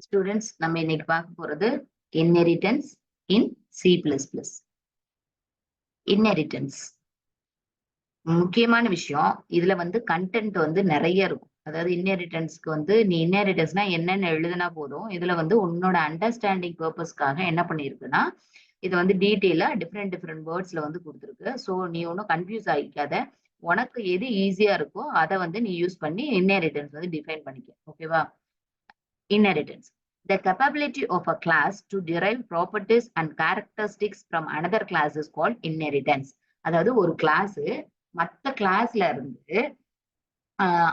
Students நம்ம இன்னைக்கு பார்க்க போறது இன்ஹெரிட்டன்ஸ் இன் C++. இன்ஹெரிட்டன்ஸ் முக்கியமான விஷயம். இதுல கண்டென்ட் நிறைய இருக்கும். அதாவது இன்ஹெரிட்டன்ஸ்க்கு நீ இன்ஹெரிட்டன்ஸ்னா என்னன்னு எழுதுனா போதும். இதுல உன்னோட அண்டர்ஸ்டாண்டிங் பர்பஸ்க்காக என்ன பண்ணிருக்குன்னா, இது டீட்டெயிலா டிஃப்ரெண்ட் வேர்ட்ஸ்ல கொடுத்துருக்கு. ஸோ நீ ஒன்றும் கன்ஃபியூஸ் ஆகிக்காத. உனக்கு எது ஈஸியா இருக்கோ அதை நீ யூஸ் பண்ணி இன்ஹெரிட்டன்ஸ் டிஃபைன் பண்ணிக்க. ஓகேவா? Inheritance. The capability of a class to derive properties and characteristics from another class is called inheritance. அதாவது ஒரு கிளாஸ் மற்ற கிளாஸ்ல இருந்து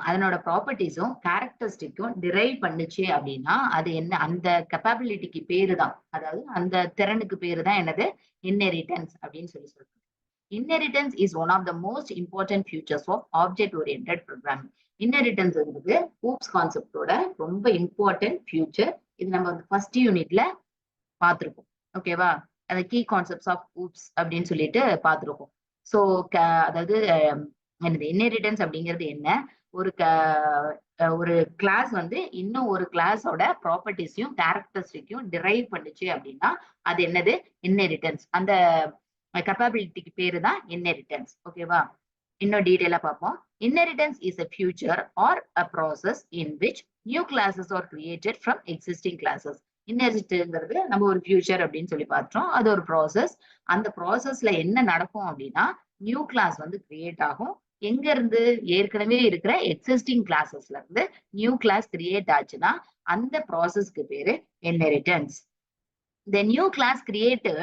அதனோட ப்ராப்பர்ட்டிஸும் கேரக்டரிஸ்டிக்கும் டிரைவ் பண்ணுச்சு அப்படின்னா அது என்ன, அந்த கெப்பாபிலிட்டிக்கு பேரு தான், அதாவது அந்த திறனுக்கு பேரு தான் என்னது, இன்ஹெரிட்டன்ஸ் அப்படின்னு சொல்றோம். Inheritance is one of the most important features of object-oriented programming. Inheritance என்பது ஹூப்ஸ் கான்செப்டோட ரொம்ப இம்பார்ட்டன்ட் ஃபியூச்சர். இது நம்ம ஃபர்ஸ்ட் யூனிட்ல பார்த்திருக்கோம். ஓகேவா? அந்த கீ கான்செப்ட்ஸ் ஆஃப் ஹூப்ஸ் அப்படின்னு சொல்லிட்டு பார்த்திருக்கோம். ஸோ அதாவது என்னது இன்ஹெரிட்டன்ஸ் அப்படிங்கிறது என்ன, ஒரு கிளாஸ் இன்னும் ஒரு கிளாஸோட ப்ராப்பர்ட்டிஸையும் கேரக்டரிஸ்டிக்கையும் டிரைவ் பண்ணுச்சு அப்படின்னா அது என்னது, இன்ஹெரிட்டன்ஸ். அந்த capability பேரு தான் inheritance. ஓகேவா? இன்னும் டீடைலா பார்ப்போம். Inheritance is a feature or a process in which new classes are created from existing classes. Inheritance நம்ம ஒரு future அப்படின்னு சொல்லி பார்த்தோம். அது ஒரு process. அந்த processல என்ன நடக்கும் அப்படின்னா நியூ கிளாஸ் கிரியேட் ஆகும். எங்க இருந்து, ஏற்கனவே இருக்கிற எக்ஸிஸ்டிங் கிளாஸஸ்ல இருந்து நியூ கிளாஸ் கிரியேட் ஆச்சுன்னா அந்த ப்ராசஸ்க்கு பேரு inheritance. The new class created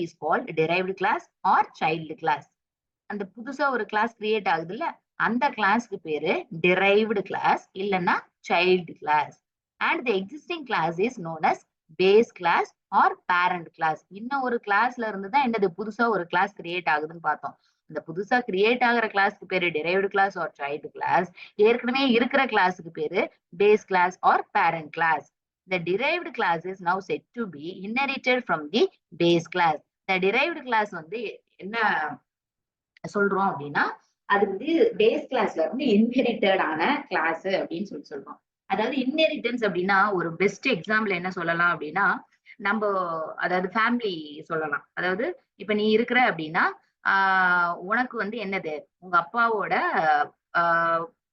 is called derived class or child class. அந்த புதுசா ஒரு கிளாஸ் கிரியேட் ஆகுதுல்ல, அந்த கிளாஸ்க்கு பேரு derived class இல்லைன்னா child class. And the existing class is known as base class or parent class. இன்னும் ஒரு கிளாஸ்ல இருந்து தான் என்னது புதுசா ஒரு கிளாஸ் கிரியேட் ஆகுதுன்னு பார்த்தோம். அந்த புதுசா கிரியேட் ஆகிற கிளாஸ்க்கு பேரு derived class or child class. ஏற்கனவே இருக்கிற கிளாஸுக்கு பேரு base class or parent class. The derived class is now said to be inherited from the base class. The derived class என்ன சொல்றோம் அப்படின்னா அது பேஸ் கிளாஸ்ல இருந்து இன்ஹெரிட்டட் ஆன கிளாஸ் அப்படின்னு சொல்றோம். அதாவது இன்ஹெரிட்டன்ஸ் அப்படின்னா ஒரு பெஸ்ட் எக்ஸாம்பிள் என்ன சொல்லலாம் அப்படின்னா, நம்ம அதாவது ஃபேமிலி சொல்லலாம். அதாவது இப்ப நீ இருக்கிற அப்படின்னா உனக்கு என்னது, உங்க அப்பாவோட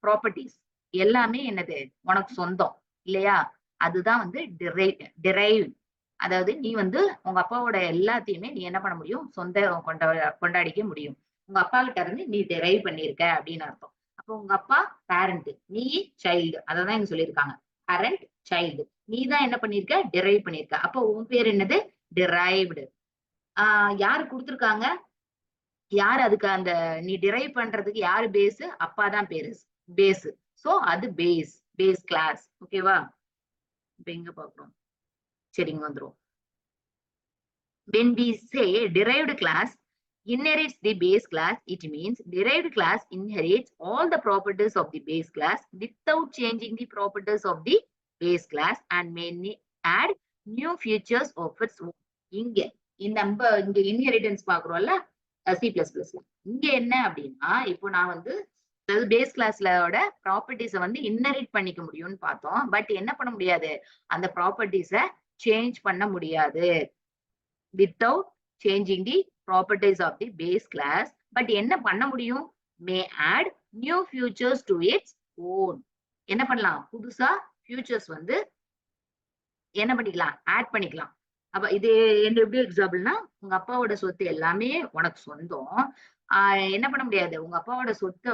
ப்ராப்பர்ட்டிஸ் எல்லாமே என்னது உனக்கு சொந்தம் இல்லையா? அதுதான் டிரைவ். அதாவது நீ உங்க அப்பாவோட எல்லாத்தையுமே நீ என்ன பண்ண முடியும், சொந்த கொண்டாடிக்க முடியும். உங்க அப்பா கிட்ட இருந்து நீ டிரைவ் பண்ணிருக்க அப்படின்னு அர்த்தம். அப்போ உங்க அப்பா பேரண்ட், நீ சைல்டு. அததான் இங்க சொல்லியிருக்காங்க, பேரண்ட் சைல்டு. நீ தான் என்ன பண்ணிருக்க, டிரைவ் பண்ணிருக்க. அப்போ உன் பேர் என்னது, டிரைவ்டு. யாரு கொடுத்துருக்காங்க, யாரு அதுக்கு அந்த நீ டிரைவ் பண்றதுக்கு யாரு பேஸ், அப்பா தான் பேஸ். சோ அது பேஸ் கிளாஸ். ஓகேவா? இப்ப எங்க பாக்குறோம், சரிங்க வந்துரும். When we say derived class inherits the base class, it means derived class inherits all the properties of the base class without changing the properties of the base class and may add new features of its own. இங்க inheritance பாக்குறோம்ல C++ல, இங்க என்ன அப்படின்னா, இப்போ நான் அதாவது base கிளாஸ்லோட ப்ராப்பர்ட்டிஸை inherit பண்ணிக்க முடியும்னு பார்த்தோம். பட் என்ன பண்ண முடியாது, அந்த ப்ராப்பர்ட்டிஸை சேஞ்ச் பண்ண முடியாது without changing the properties of the base class. But என்ன பண்ண முடியும், may add new features to its own. என்ன பண்ணலாம், புதுசா ஃபியூச்சர்ஸ் என்ன பண்ணிக்கலாம், ஆட் பண்ணிக்கலாம். அப்ப இது எப்படி எக்ஸாம்பிள்னா, உங்க அப்பாவோட சொத்து எல்லாமே உனக்கு சொந்தம். என்ன பண்ண முடியாது, உங்க அப்பாவோட சொத்தை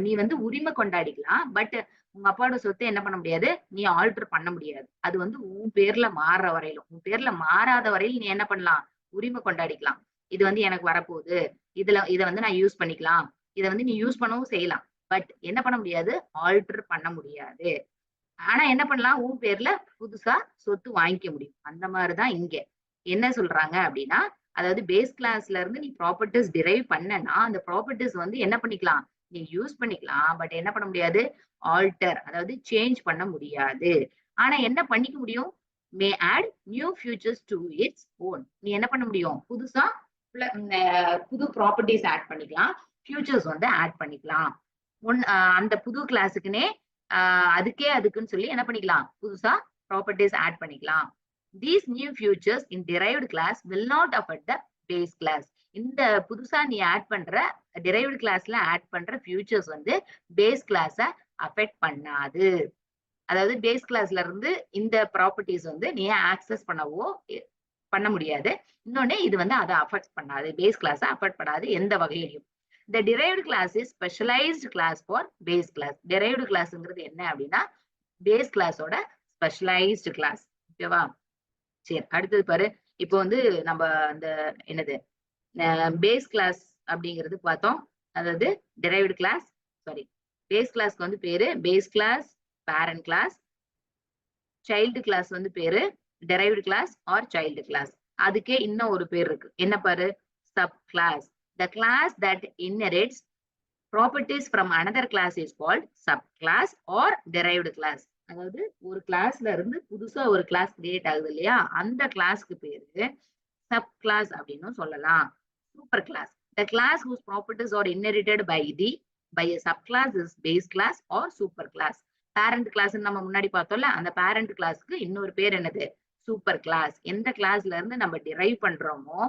நீ உரிமை கொண்டாடிக்கலாம். பட் உங்க அப்பாவோட சொத்தை என்ன பண்ண முடியாது, நீ ஆல்டர் பண்ண முடியாது. அது உன் பேர்ல மாறுற வரையிலும், உன் பேர்ல மாறாத வரையில் நீ என்ன பண்ணலாம், உரிமை கொண்டாடிக்கலாம். இது எனக்கு வரப்போகுது, இதை நான் யூஸ் பண்ணிக்கலாம், இதை நீ யூஸ் பண்ணவும் செய்யலாம். பட் என்ன பண்ண முடியாது, ஆல்டர் பண்ண முடியாது. ஆனா என்ன பண்ணலாம், உன் பேர்ல புதுசா சொத்து வாங்கிக்க முடியும். அந்த மாதிரிதான் இங்க என்ன சொல்றாங்க அப்படின்னா, அதாவது பேஸ் கிளாஸ்ல இருந்து நீ ப்ராப்பர்ட்டிஸ் டிரைவ் பண்ணனா அந்த ப்ராப்பர்ட்டிஸ் என்ன பண்ணிக்கலாம், நீ யூஸ் பண்ணிக்கலாம். பட் என்ன பண்ண முடியாது, ஆல்டர் அதாவது சேஞ்ச் பண்ண முடியாது. ஆனா என்ன பண்ணிக்க முடியும், may add new features to its own. நீ என்ன பண்ண முடியும், புதுசா புது ப்ராப்பர்ட்டிஸ் ஆட் பண்ணிக்கலாம், ஃபியூச்சர்ஸ் ஆட் பண்ணிக்கலாம். அந்த புது கிளாஸுக்குன்னே அதுக்குன்னு சொல்லி என்ன பண்ணிக்கலாம், புதுசா ப்ராப்பர்ட்டிஸ் ஆட் பண்ணிக்கலாம். These new features in derived class will not affect the base class. இந்த புதுசா நீ ஆட் பண்ற derived classல ஆட் பண்ற ஃபியூச்சர்ஸ் வந்து பேஸ் கிளாஸ அஃபெக்ட் பண்ணாது. அதாவது பேஸ் கிளாஸ்ல இருந்து இந்த ப்ராப்பர்ட்டிஸ் வந்து நீ ஆக்சஸ் பண்ண முடியாது. இன்னொன்னு இது வந்து அதை அஃபெக்ட் பண்ணாது, பேஸ் கிளாஸ அஃபெக்ட் பண்ணாது எந்த வகையிலையும். The derived class is specialized class for base class. derived classங்கிறது என்ன அப்படின்னா பேஸ் கிளாஸோட ஸ்பெஷலைஸ்டு கிளாஸ். ஓகேவா? சரி, அடுத்தது பாரு. இப்போ வந்து நம்ம அந்த என்னது பேஸ் கிளாஸ் அப்படிங்கிறது பார்த்தோம். அதாவது derived class, சாரி, பேஸ் கிளாஸ்க்கு வந்து பேரு base class, parent class. Child class வந்து பேரு derived class or child class. அதுக்கே இன்னும் ஒரு பேர் இருக்கு, என்ன பாரு, sub class. The class that inherits properties from another class is called subclass or derived class. அதாவது ஒரு கிளாஸ்ல இருந்து புதுசா ஒரு கிளாஸ் கிரியேட் ஆகுது இல்லையா, அந்த கிளாஸ்க்கு பேரு சப் கிளாஸ் அப்படின்னு சொல்லலாம். Super class. The class whose properties are inherited by a subclass is base class or super class. Parent class நம்ம முன்னாடி பார்த்தோம்ல, அந்த பேரண்ட் கிளாஸ்க்கு இன்னொரு பேர் என்னது, சூப்பர் கிளாஸ். எந்த கிளாஸ்ல இருந்து நம்ம டிரைவ் பண்றோமோ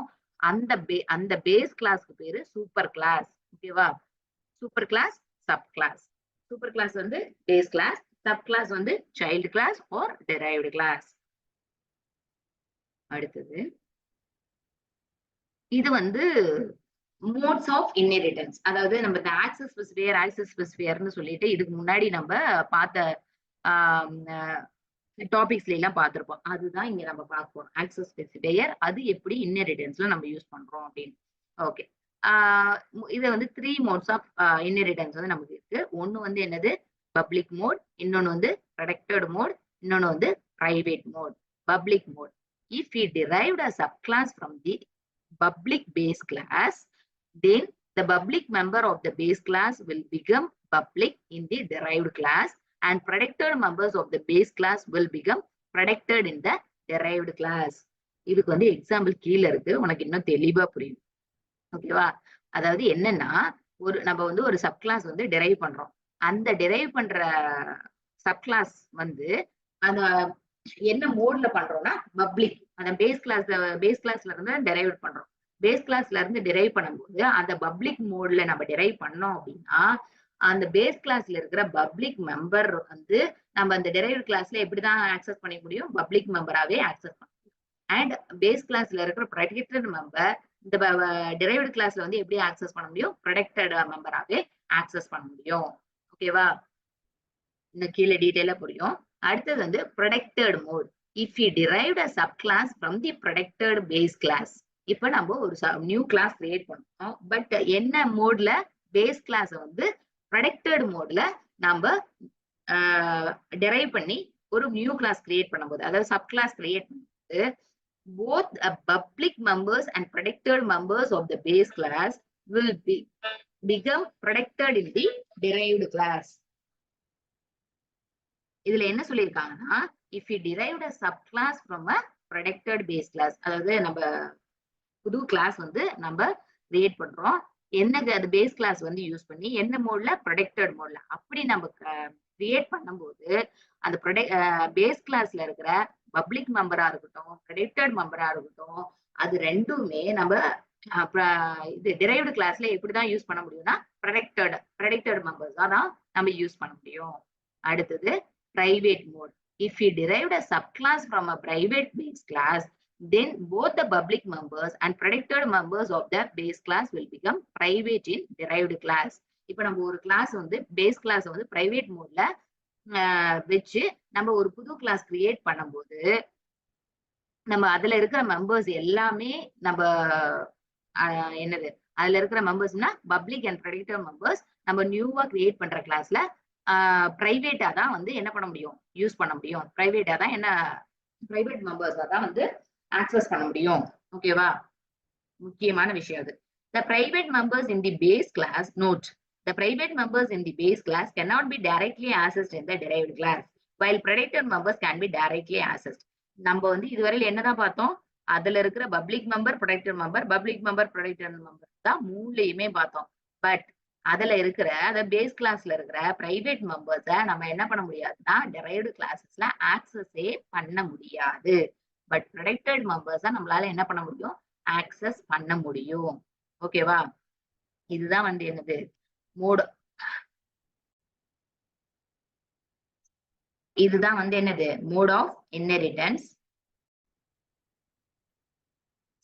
அந்த பேஸ் கிளாஸ்க்கு பேரு சூப்பர் கிளாஸ். ஓகேவா? Super class, sub class. Super class வந்து பேஸ் கிளாஸ், சப் கிளாஸ் வந்து child class or derived class. அடுத்தது இது வந்து மோட்ஸ் ஆஃப் இன்ஹெரிட்டன்ஸ். அதாவது நம்ம இந்த ஆக்சஸ் ஸ்பெசிஃபையர்னு சொல்லிட்டு இதுக்கு முன்னாடி நம்ம பார்த்த டாபிக்ஸ்ல எல்லாம் பார்த்திருப்போம். அதுதான் இங்க நம்ம பார்க்க போறோம். ஆக்சஸ் ஸ்பெசிஃபையர் அது எப்படி இன்ஹெரிட்டன்ஸ்ல நம்ம யூஸ் பண்றோம் அப்படின்னு. ஓகே, இது வந்து 3 மோட்ஸ் ஆஃப் இன்ஹெரிட்டன்ஸ் வந்து நமக்கு இருக்கு. ஒன்னு வந்து என்னது, பப்ளிக் மோட், இன்னொன்னு வந்து ப்ரொடெக்டட் மோட், இன்னொன்னு வந்து private mode. Public mode, if we derived a subclass from the public base class, then the public member of the base class will become public in the derived class and protected members of the base class will become protected in the derived class. இதுக்கு வந்து example கீழே இருக்கு, உனக்கு இன்னும் தெளிவா புரியும். ஓகேவா? அதாவது என்னன்னா, நம்ம வந்து ஒரு சப் கிளாஸ் வந்து டெரைவ் பண்றோம். அந்த டெரைவ் பண்ற சப் கிளாஸ் வந்து அந்த என்ன மோட்ல பண்றோம்னா பப்ளிக். அந்த பேஸ் கிளாஸ்ல இருந்து டெரைவ் பண்றோம். பேஸ் கிளாஸ்ல இருந்து டெரைவ் பண்ணும்போது அந்த பப்ளிக் மோட்ல நம்ம டெரைவ் பண்ணோம் அப்படின்னா அந்த பேஸ் கிளாஸ்ல இருக்கிற பப்ளிக் மெம்பர் வந்து நம்ம அந்த டெரைவ் கிளாஸ்ல எப்படிதான் ஆக்சஸ் பண்ணிக்க முடியும், பப்ளிக் மெம்பராகவே ஆக்சஸ் பண்ண முடியும். அண்ட் பேஸ் கிளாஸ்ல இருக்கிற ப்ரொடெக்டட் மெம்பர் இந்த டெரைவ்டு கிளாஸ்ல வந்து எப்படி ஆக்சஸ் பண்ண முடியும், ப்ரொடெக்டட் மெம்பராகவே ஆக்சஸ் பண்ண முடியும். ஓகேவா? இந்த கீழே டீடைலா புரியும். அடுத்தது வந்து protected mode. If you derived a sub class from the protected base class. இப்ப நம்ம ஒரு நியூ கிளாஸ் கிரியேட் பண்ணோம். பட் என்ன மோட்ல, பேஸ் கிளாஸ் வந்து ப்ரொடெக்டட் மோட்ல நம்ம டெரைவ் பண்ணி ஒரு நியூ கிளாஸ் கிரியேட் பண்ணும்போது, அதாவது சப் கிளாஸ் கிரியேட் பண்ணும்போது both public members and protected members of the base class will become protected in the derived class. இதுல என்ன சொல்லியிருக்காங்கன்னா, if you derived a subclass from a protected base class, அதாவது நம்ம புது class வந்து நம்ம create பண்றோம். என்னது, அது பேஸ் கிளாஸ் வந்து யூஸ் பண்ணி என்ன மோட்ல, ப்ரொடெக்டட் மோட்ல. அப்படி நம்ம கிரியேட் பண்ணும்போது அந்த பேஸ் கிளாஸ்ல இருக்கிற பப்ளிக் மெம்பரா இருக்கட்டும், ப்ரொடெக்டட் மெம்பரா இருக்கட்டும், அது ரெண்டுமே நம்ம இது derived கிளாஸ்ல எப்படிதான் யூஸ் பண்ண முடியும்னா ப்ரொடெக்டட் மெம்பர்ஸ் தான் நம்ம யூஸ் பண்ண முடியும். அடுத்தது private mode. If we derived a subclass from a private base class, then both the public members and protected members of the base class will become private in derived class. இப்ப நம்ம ஒரு class வந்து base class வந்து private மோட்ல வச்சு நம்ம ஒரு புது கிளாஸ் கிரியேட் பண்ணும்போது நம்ம அதுல இருக்கிற மெம்பர்ஸ் எல்லாமே நம்ம என்னது, அதுல இருக்கிற மெம்பர்ஸ்னா பப்ளிக் அண்ட் ப்ரொடெக்டட் மெம்பர்ஸ் நம்ம நியூவா கிரியேட் பண்ற கிளாஸ்ல பிரைவேட்டா தான் வந்து என்ன பண்ண முடியும், யூஸ் பண்ண முடியும். பிரைவேட்டா தான் என்ன, பிரைவேட் மெம்பர்ஸா தான் வந்து ஆக்சஸ் பண்ண முடியும். ஓகேவா? முக்கியமான விஷயம் அது. The private members in the base class, note, the private members in the base class cannot be directly accessed in the derived class, while protected members can be directly accessed. நம்ம வந்து இதுவரையில என்னதான் பார்த்தோம், அதுல இருக்கிற public member, protected member, public member, protected member தான் மூணுலயுமே பார்த்தோம். But அதுல இருக்கிற பேஸ் கிளாஸ்ல இருக்கிற பிரைவேட் மெம்பர்ஸ நம்ம என்ன பண்ண முடியாதுன்னா டெரைவ்டு கிளாஸஸ்ல ஆக்சஸே பண்ண முடியாது. பட் ப்ரொடெக்டட் மெம்பர்ஸ நம்மளால என்ன பண்ண முடியும்? ஆக்சஸ் பண்ண முடியும். ஓகேவா? இதுதான் வந்து என்னது மோட் இதுதான் வந்து என்னது மோட் ஆஃப் இன்ஹெரிட்டன்ஸ்.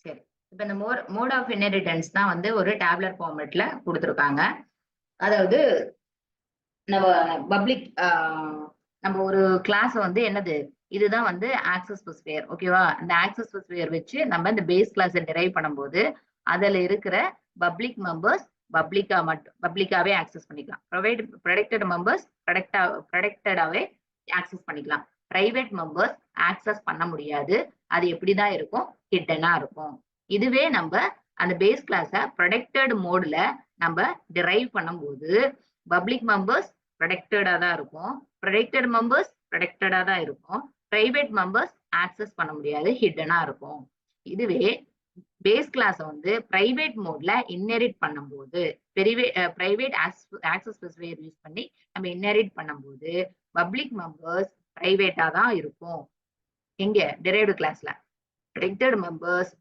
சரி, இப்ப இந்த மோட் ஆஃப் இன்ஹெரிட்டன்ஸ் தான் வந்து ஒரு டேப்லர் ஃபார்மேட்ல கொடுத்துருக்காங்க. அதாவது நம்ம பப்ளிக் நம்ம ஒரு கிளாஸ் வந்து என்னது இதுதான் வந்து ஆக்சஸ் ஸ்பெசிஃபையர். ஓகேவா? இந்த ஆக்சஸ் ஸ்பெசிஃபையர் வச்சு நம்ம இந்த பேஸ் கிளாஸ் டிரைவ் பண்ணும்போது அதுல இருக்கிற பப்ளிக் மெம்பர்ஸ் பப்ளிக்காவே ஆக்சஸ் பண்ணிக்கலாம். ப்ரொடெக்டட் மெம்பர்ஸ் ப்ரொடெக்டடாவே ஆக்சஸ் பண்ணிக்கலாம். பிரைவேட் மெம்பர்ஸ் ஆக்சஸ் பண்ண முடியாது. அது எப்படிதான் இருக்கும்? ஹிட்டனா இருக்கும். இதுவே நம்ம அந்த பேஸ் கிளாஸ ப்ரொடெக்டட் மோட்ல நம்ம டிரைவ் பண்ணும்போது பப்ளிக் மெம்பர்ஸ் ப்ரொடெக்டடா தான் இருக்கும். ப்ரொடெக்டட் மெம்பர்ஸ் ப்ரொடெக்டடா தான் இருக்கும். பிரைவேட் மெம்பர்ஸ் ஆக்சஸ் பண்ண முடியாது, ஹிட்டனா இருக்கும். இதுவே பேஸ் கிளாஸ் வந்து பிரைவேட் மோட்ல இன்ஹெரிட் பண்ணும்போது பிரைவேட் ஆக்சஸ் ஸ்பெசிஃபையர் யூஸ் பண்ணி நம்ம இன்ஹெரிட் பண்ணும்போது பப்ளிக் மெம்பர்ஸ் பிரைவேட்டா தான் இருக்கும். எங்க டிரைவ்டு கிளாஸ்ல ப்ரொடெக்டட் மெம்பர்ஸ்,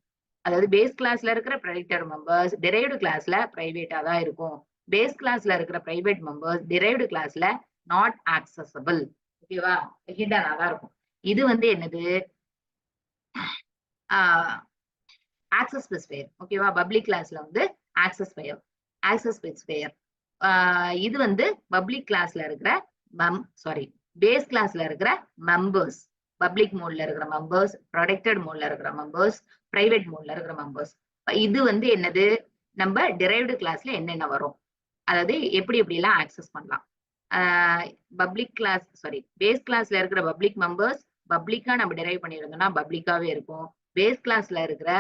அதாவது பேஸ் கிளாஸ்ல இருக்கிற ப்ரொடெக்டட் மெம்பர்ஸ் டிரைவ்டு கிளாஸ்ல பிரைவேட்டா தான் இருக்கும். பேஸ் கிளாஸ்ல இருக்கிற பிரைவேட் மெம்பர்ஸ் டிரைவ்டு கிளாஸ்ல நாட் ஆக்சஸபிள். ஓகேவா? ஹிடனா தான் இருக்கும். இது வந்து என்னது ஆக்சஸ் ஸ்பெசிஃபையர். ஓகேவா? பப்ளிக் கிளாஸ்ல வந்து ஆக்சஸ் ஸ்பெசிஃபையர். இது வந்து பப்ளிக் கிளாஸ்ல இருக்கிற பேஸ் கிளாஸ்ல இருக்கிற மெம்பர்ஸ், பப்ளிக் மோட்ல இருக்கிற மெம்பர்ஸ், ப்ரொடெக்டட் மோட்ல இருக்கிற மெம்பர்ஸ், பிரைவேட் மோட்ல இருக்கிற மெம்பர்ஸ். இது வந்து என்னது நம்ம டிரைவ்டு கிளாஸ்ல என்னென்ன வரும், அதாவது எப்படி எப்படி எல்லாம் ஆக்சஸ் பண்ணலாம். பேஸ் கிளாஸ்ல இருக்கிற பப்ளிக் மெம்பர்ஸ் பப்ளிக்கா நம்ம டிரைவ் பண்ணியிருந்தோம்னா பப்ளிக்காவே இருக்கும். பேஸ் கிளாஸ்ல இருக்கிற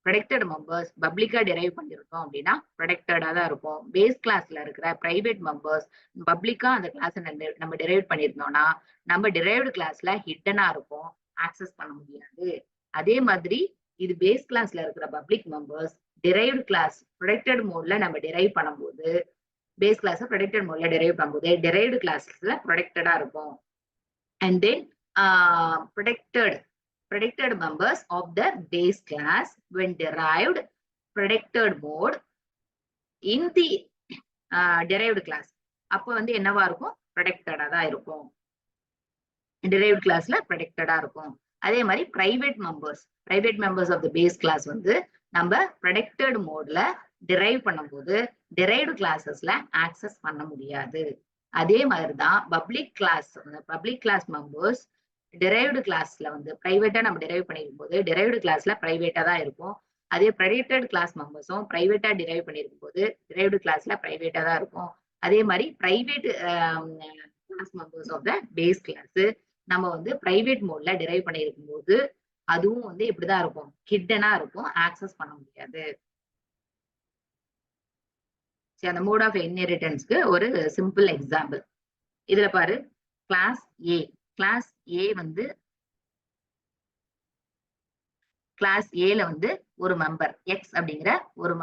ப்ரொடெக்டட் மெம்பர்ஸ் பப்ளிக்கா டிரைவ் பண்ணிருக்கோம் அப்படின்னா ப்ரொடெக்டடா தான் இருக்கும். பேஸ் கிளாஸ்ல இருக்கிற பிரைவேட் மெம்பர்ஸ் பப்ளிக்கா அந்த கிளாஸ் நம்ம டிரைவ் பண்ணியிருந்தோம்னா நம்ம டிரைவ்டு கிளாஸ்ல ஹிட்டனா இருக்கும், ஆக்சஸ் பண்ண முடியாது. அதே மாதிரி இது பேஸ் கிளாஸ்ல இருக்கிற public members derived class protected மோட்ல நம்ம டிரைவ் பண்ணும்போது பேஸ் கிளாஸ் ப்ரொடெக்டட் மோட்ல டிரைவ் பண்ணும்போது டிரைவ்டு கிளாஸ்ல ப்ரொடெக்டடா இருக்கும். And then predicted members of the base class when derived predicted mode in the derived class. அப்போ வந்து என்னவா இருக்கும்? ப்ரொடெக்டடா தான் இருக்கும். derived கிளாஸ்ல ப்ரொடெக்டடா இருக்கும். அதே மாதிரி private members of the base class வந்து நம்ம ப்ரொடெக்டட் மோட்ல டிரைவ் பண்ணும்போது டிரைவ்டு கிளாஸஸ்ல ஆக்சஸ் பண்ண முடியாது. அதே மாதிரிதான் பப்ளிக் கிளாஸ் மெம்பர்ஸ் டிரைவ்டு கிளாஸ்ல வந்து பிரைவேட்டா நம்ம டிரைவ் பண்ணிருக்கும் போது டிரைவ்டு கிளாஸ்ல பிரைவேட்டா தான் இருக்கும். அதே ப்ரொடெக்டட் கிளாஸ் மெம்பர்ஸும் பிரைவேட்டா டிரைவ் பண்ணிருக்கும் போது டிரைவ்டு கிளாஸ்ல பிரைவேட்டா தான் இருக்கும். அதே மாதிரி private class members of the base class நம்ம வந்து பிரைவேட் மோட்ல டிரைவ் பண்ணிருக்கும் போது அதுவும் வந்து இப்படிதான் இருக்கும், ஹிட்டனா இருக்கும், ஆக்சஸ் பண்ண முடியாது. அந்த மோட் ஆஃப் இன்ஹெரிட்டன்ஸ்க்கு ஒரு சிம்பிள் எக்ஸாம்பிள் இதுல பாரு. கிளாஸ் ஏ வந்து கிளாஸ் ஏல வந்து ஒரு மெம்பர் எக்ஸ் அப்படிங்கிற ஒரு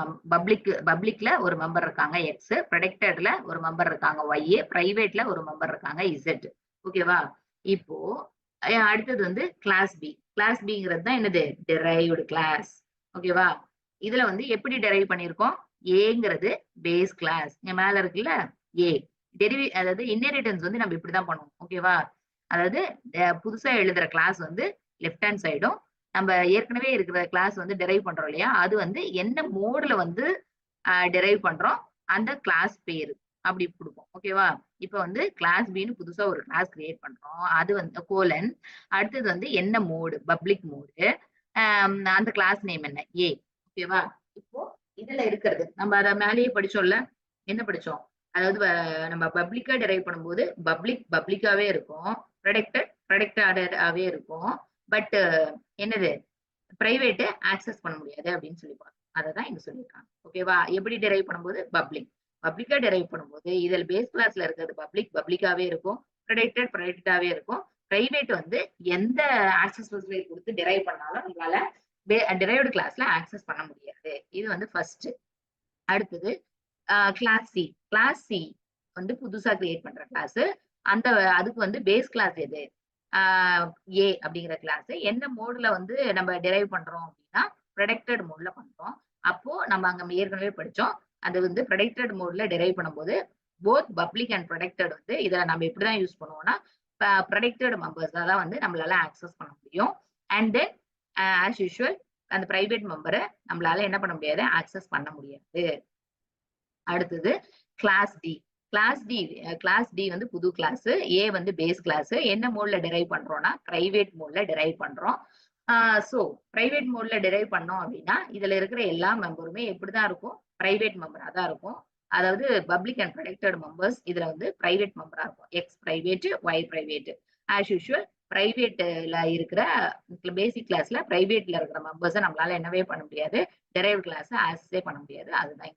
பப்ளிக்ல ஒரு மெம்பர் இருக்காங்க எக்ஸ், ப்ரொடெக்டட்ல ஒரு மெம்பர் இருக்காங்க ஒய், பிரைவேட்ல ஒரு மெம்பர் இருக்காங்க இசட். ஓகேவா? இப்போ அடுத்தது வந்து கிளாஸ் பிங்கிறது தான் என்னது டிரைவ்டு கிளாஸ். ஓகேவா? இதுல வந்து எப்படி டிரைவ் பண்ணிருக்கோம்? ஏங்கிறது பேஸ் கிளாஸ் இங்க மேல இருக்குல்ல ஏ. அதாவது இன்ஹெரிட்டன்ஸ் வந்து நம்ம இப்படிதான் பண்ணுவோம். ஓகேவா? அதாவது புதுசா எழுதுற கிளாஸ் வந்து லெஃப்ட் ஹேண்ட் சைடும் நம்ம ஏற்கனவே இருக்கிற கிளாஸ் வந்து டிரைவ் பண்றோம் இல்லையா, அது வந்து என்ன மோட்ல வந்து டிரைவ் பண்றோம் அந்த கிளாஸ் பேரு அப்படி கொடுப்போம். ஓகேவா? இப்ப வந்து கிளாஸ் பின்னு புதுசா ஒரு கிளாஸ் கிரியேட் பண்றோம், அது வந்து கோலன், அடுத்தது வந்து என்ன மோடு, பப்ளிக் மோடு, அந்த கிளாஸ் நேம் என்ன ஏ. ஓகேவா? இப்போ இதுல இருக்கிறது நம்ம அதை மேலேயே படிச்சோம்ல, என்ன படிச்சோம்? அதாவது நம்ம பப்ளிக்கா டிரைவ் பண்ணும்போது பப்ளிக்காவே இருக்கும், ப்ரொடெக்டடாவே இருக்கும். பட் என்னது பிரைவேட் ஆக்சஸ் பண்ண முடியாது அப்படின்னு சொல்லிப்பாங்க. அததான் இங்க சொல்லியிருக்காங்க. ஓகேவா? எப்படி டிரைவ் பண்ணும்போது பப்ளிக்கா டிரைவ் பண்ணும்போது இதில் பேஸ் கிளாஸ்ல இருக்கிறது பப்ளிக்காவே இருக்கும், ப்ரொடெக்டடாவே இருக்கும். பிரைவேட் வந்து எந்த ஆக்சஸ் கொடுத்து டிரைவ் பண்ணாலும் நம்மளால டிரைவ்டு கிளாஸ்ல ஆக்சஸ் பண்ண முடியாது. இது வந்து ஃபர்ஸ்ட். அடுத்தது கிளாஸ் சி வந்து புதுசா கிரியேட் பண்ற கிளாஸ். அந்த அதுக்கு வந்து பேஸ் கிளாஸ் எது? ஏ அப்படிங்கிற கிளாஸ். என்ன மோட்ல வந்து நம்ம டிரைவ் பண்றோம் அப்படின்னா ப்ரெடிக்டட் மோட்ல பண்றோம். அப்போ நம்ம அங்க ஏற்கனவே படிச்சோம். அது வந்து ப்ரெடிக்டட் மோட்ல டிரைவ் பண்ணும்போது போத் பப்ளிக் அண்ட் ப்ரெடிக்டட் வந்து இதை நம்ம இப்படிதான் யூஸ் பண்ணுவோம்னா ப்ரெடிக்டட் மெம்பர்ஸ் தான் வந்து நம்மளால ஆக்சஸ் பண்ண முடியும். அண்ட் தென் ஆஸ் யூஷுவல் அந்த பிரைவேட் மெம்பரை நம்மளால என்ன பண்ண முடியாது, ஆக்சஸ் பண்ண முடியாது. அடுத்தது கிளாஸ் டி. கிளாஸ் டி வந்து புது கிளாஸ், ஏ வந்து பேஸ் கிளாஸ். என்ன மோட்ல டிரைவ் பண்றோம்னா பிரைவேட் மோட்ல டிரைவ் பண்றோம். சோ பிரைவேட் மோட்ல டிரைவ் பண்ணோம் அப்படின்னா இதுல இருக்கிற எல்லா மெம்பருமே எப்படிதான் இருக்கும், பிரைவேட் மெம்பரா தான் இருக்கும். அதாவது பப்ளிக் அண்ட் ப்ரெடிக்டட் மெம்பர்ஸ் இதுல வந்து பிரைவேட் மெம்பரா இருக்கும். X private, Y private. As usual பிரைவேட்ல இருக்கிற பேசிக் கிளாஸ்ல பிரைவேட்ல இருக்கிற மெம்பர்ஸை நம்மளால என்னவே பண்ண முடியாது, டெரைவ் கிளாஸ் ஆக்சஸே பண்ண முடியாது. அதுதான்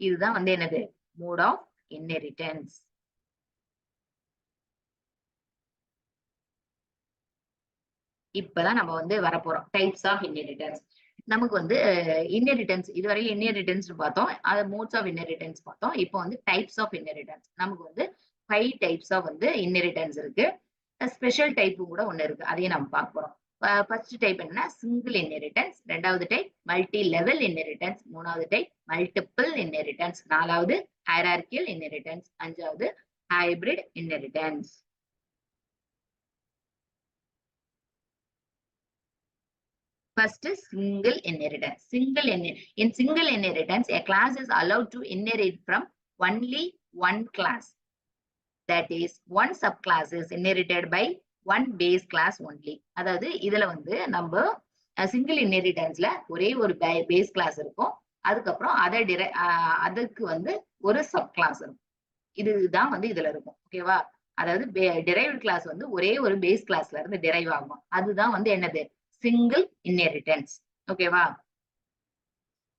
இதுதான் வந்து என்னது, மோட் ஆஃப் இன்ஹெரிட்டன்ஸ். இப்பதான் நம்ம வந்து வரப்போறோம் டைப்ஸ் ஆஃப் இன்ஹெரிட்டன்ஸ். நமக்கு வந்து இன்ஹெரிட்டன்ஸ் இதுவரையும் இன்ஹெரிட்டன்ஸ் பார்த்தோம், அது மோட்ஸ் ஆஃப் இன்ஹெரிட்டன்ஸ் பார்த்தோம். இப்போ வந்து டைப்ஸ் ஆஃப் இன்ஹெரிட்டன்ஸ். நமக்கு வந்து 5 டைப்ஸ் ஆஃப் வந்து இன்ஹெரிட்டன்ஸ் இருக்கு. ஸ்பெஷல் டைப் கூட ஒண்ணு இருக்கு, அதையும் நம்ம பார்க்க போறோம். ஃபர்ஸ்ட் டைப் என்னன்னா சிங்கிள் இன்ஹெரிட்டன்ஸ், ரெண்டாவது டைப் மல்டி லெவல் இன்ஹெரிட்டன்ஸ், மூணாவது டைப் மல்டிபிள் இன்ஹெரிட்டன்ஸ், நாலாவது ஹைரார்கியல் இன்ஹெரிட்டன்ஸ், அஞ்சாவது hybrid inheritance. First is single inheritance. In single inheritance, a class is allowed to inherit from only one class. That is, one subclass is inherited by one base class only. அதாவது இதுல வந்து நம்ம single இன்ஹெரிட்டன்ஸ்ல ஒரே ஒரு base class இருக்கும், அதுக்கப்புறம் அதுக்கு வந்து ஒரு சப் கிளாஸ் இருக்கும். இதுதான் வந்து இதுல இருக்கும். ஓகேவா? அதாவது டிரைவ்ட் கிளாஸ் வந்து ஒரே ஒரு பேஸ் கிளாஸ்ல இருந்து டிரைவ் ஆகும். அதுதான் வந்து என்னது, சிங்கிள் இன்ஹெரிட்டன்ஸ். ஓகேவா?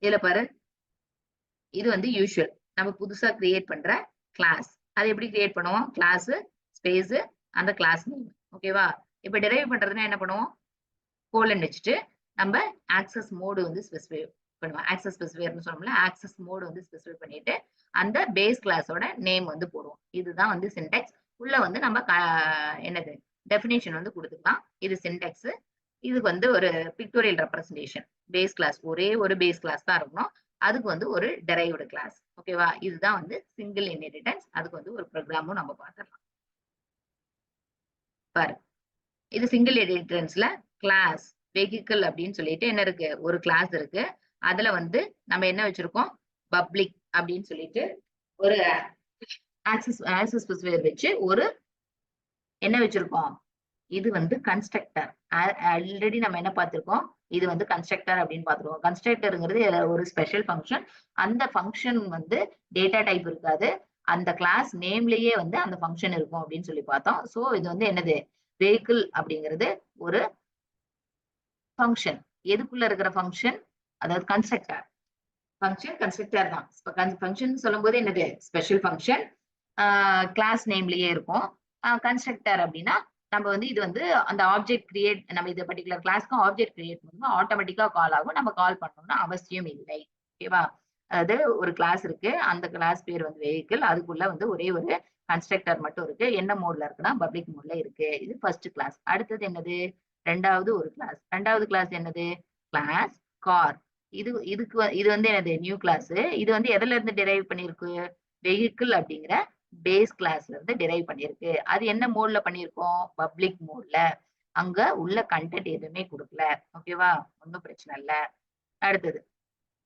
இதுல பாரு, இது வந்து யூஷுவல் நம்ம புதுசா கிரியேட் பண்ற கிளாஸ். அது எப்படி கிரியேட் பண்ணுவோம், கிளாஸ் ஸ்பேஸ் அந்த கிளாஸ் நேம். ஓகேவா? இப்ப டிரைவ் பண்றதுன்னா என்ன பண்ணுவோம், கோலன் வச்சுட்டு நம்ம ஆக்சஸ் மோடு வந்து ஸ்பெசிஃபை பண்ணுவோம். ஆக்சஸ் ஸ்பெசிஃபையர்னு சொன்னோம்ல, ஆக்சஸ் மோடு வந்து ஸ்பெசிஃபை பண்ணிட்டு அந்த பேஸ் கிளாஸோட நேம் வந்து போடுவோம். இதுதான் வந்து சின்டெக்ஸ். உள்ள வந்து நம்ம என்னது டெஃபினேஷன் வந்து கொடுத்துக்கலாம். இது சின்டெக்ஸ். இதுக்கு வந்து ஒரு பிக்டோரியல் ரெப்ரசன்டேஷன். பேஸ் கிளாஸ் ஒரே ஒரு பேஸ் கிளாஸ் தான் இருக்கணும், அதுக்கு வந்து ஒரு டெரைவ்டு கிளாஸ். ஓகேவா? இதுதான் வந்து சிங்கிள் இன்ஹெரிட்டன்ஸ். அதுக்கு வந்து ஒரு ப்ரோக்ராமும் நம்ம பார்த்துடலாம். பாரு, இது சிங்கிள் இன்ஹெரிட்டன்ஸ்ல கிளாஸ் வெஹிக்கிள் அப்படின்னு சொல்லிட்டு என்ன இருக்கு, ஒரு கிளாஸ் இருக்கு. அதுல வந்து நம்ம என்ன வச்சிருக்கோம், பப்ளிக் அப்படின்னு சொல்லிட்டு ஒரு ஆக்சஸ் ஸ்பெசிஃபையர் வச்சு ஒரு என்ன வச்சிருக்கோம், இது வந்து கன்ஸ்ட்ரக்டர். ஆல்ரெடி நம்ம என்ன பார்த்திருக்கோம், இது வந்து கன்ஸ்ட்ரக்டர் அப்படின்னு பார்த்துருக்கோம். கன்ஸ்ட்ரக்டருங்கிறது ஒரு ஸ்பெஷல் ஃபங்க்ஷன். அந்த ஃபங்க்ஷன் வந்து டேட்டா டைப் இருக்காது, அந்த கிளாஸ் நேம்லயே வந்து அந்த ஃபங்க்ஷன் இருக்கும் அப்படின்னு சொல்லி பார்த்தோம். சோ இது வந்து என்னது, வெஹிக்கிள் அப்படிங்கிறது ஒரு ஃபங்க்ஷன். எதுக்குள்ள இருக்கிற ஃபங்க்ஷன், அதாவது கன்ஸ்ட்ரக்டர். ஃபங்க்ஷன் கன்ஸ்ட்ரக்டர் தான். ஃபங்க்ஷன் சொல்லும் போது என்னது, ஸ்பெஷல் ஃபங்க்ஷன், கிளாஸ் நேம்லயே இருக்கும். கன்ஸ்ட்ரக்டர் அப்படின்னா நம்ம வந்து இது வந்து அந்த ஆப்ஜெக்ட் கிரியேட், நம்ம இது பர்டிகுலர் கிளாஸ்க்கு ஆப்ஜெக்ட் கிரியேட் பண்ணுவோம், ஆட்டோமேட்டிக்கா கால் ஆகும், நம்ம கால் பண்ணணும்னு அவசியம் இல்லை. ஓகேவா? அதாவது ஒரு கிளாஸ் இருக்கு, அந்த கிளாஸ் பேர் வந்து வெஹிக்கிள், அதுக்குள்ள வந்து ஒரே ஒரு கன்ஸ்ட்ரக்டர் மட்டும் இருக்கு. என்ன மோட்ல இருக்குன்னா பப்ளிக் மோட்ல இருக்கு. இது ஃபர்ஸ்ட் கிளாஸ். அடுத்தது என்னது, ரெண்டாவது ஒரு கிளாஸ். ரெண்டாவது கிளாஸ் என்னது, கிளாஸ் கார். இது வந்து என்னது, நியூ கிளாஸ். இது வந்து எதுல இருந்து டிரைவ் பண்ணிருக்கு, வெஹிக்கிள் அப்படிங்கிற பேஸ் கிளாஸ்ல இருந்து டிரைவ் பண்ணிருக்கு. அது என்ன மோட்ல பண்ணிருக்கோம், பப்ளிக் மோட்ல. அங்க உள்ள கண்டென்ட் எதுவுமே கொடுக்கல. ஓகேவா? ஒன்றும் பிரச்சனை இல்ல. அடுத்தது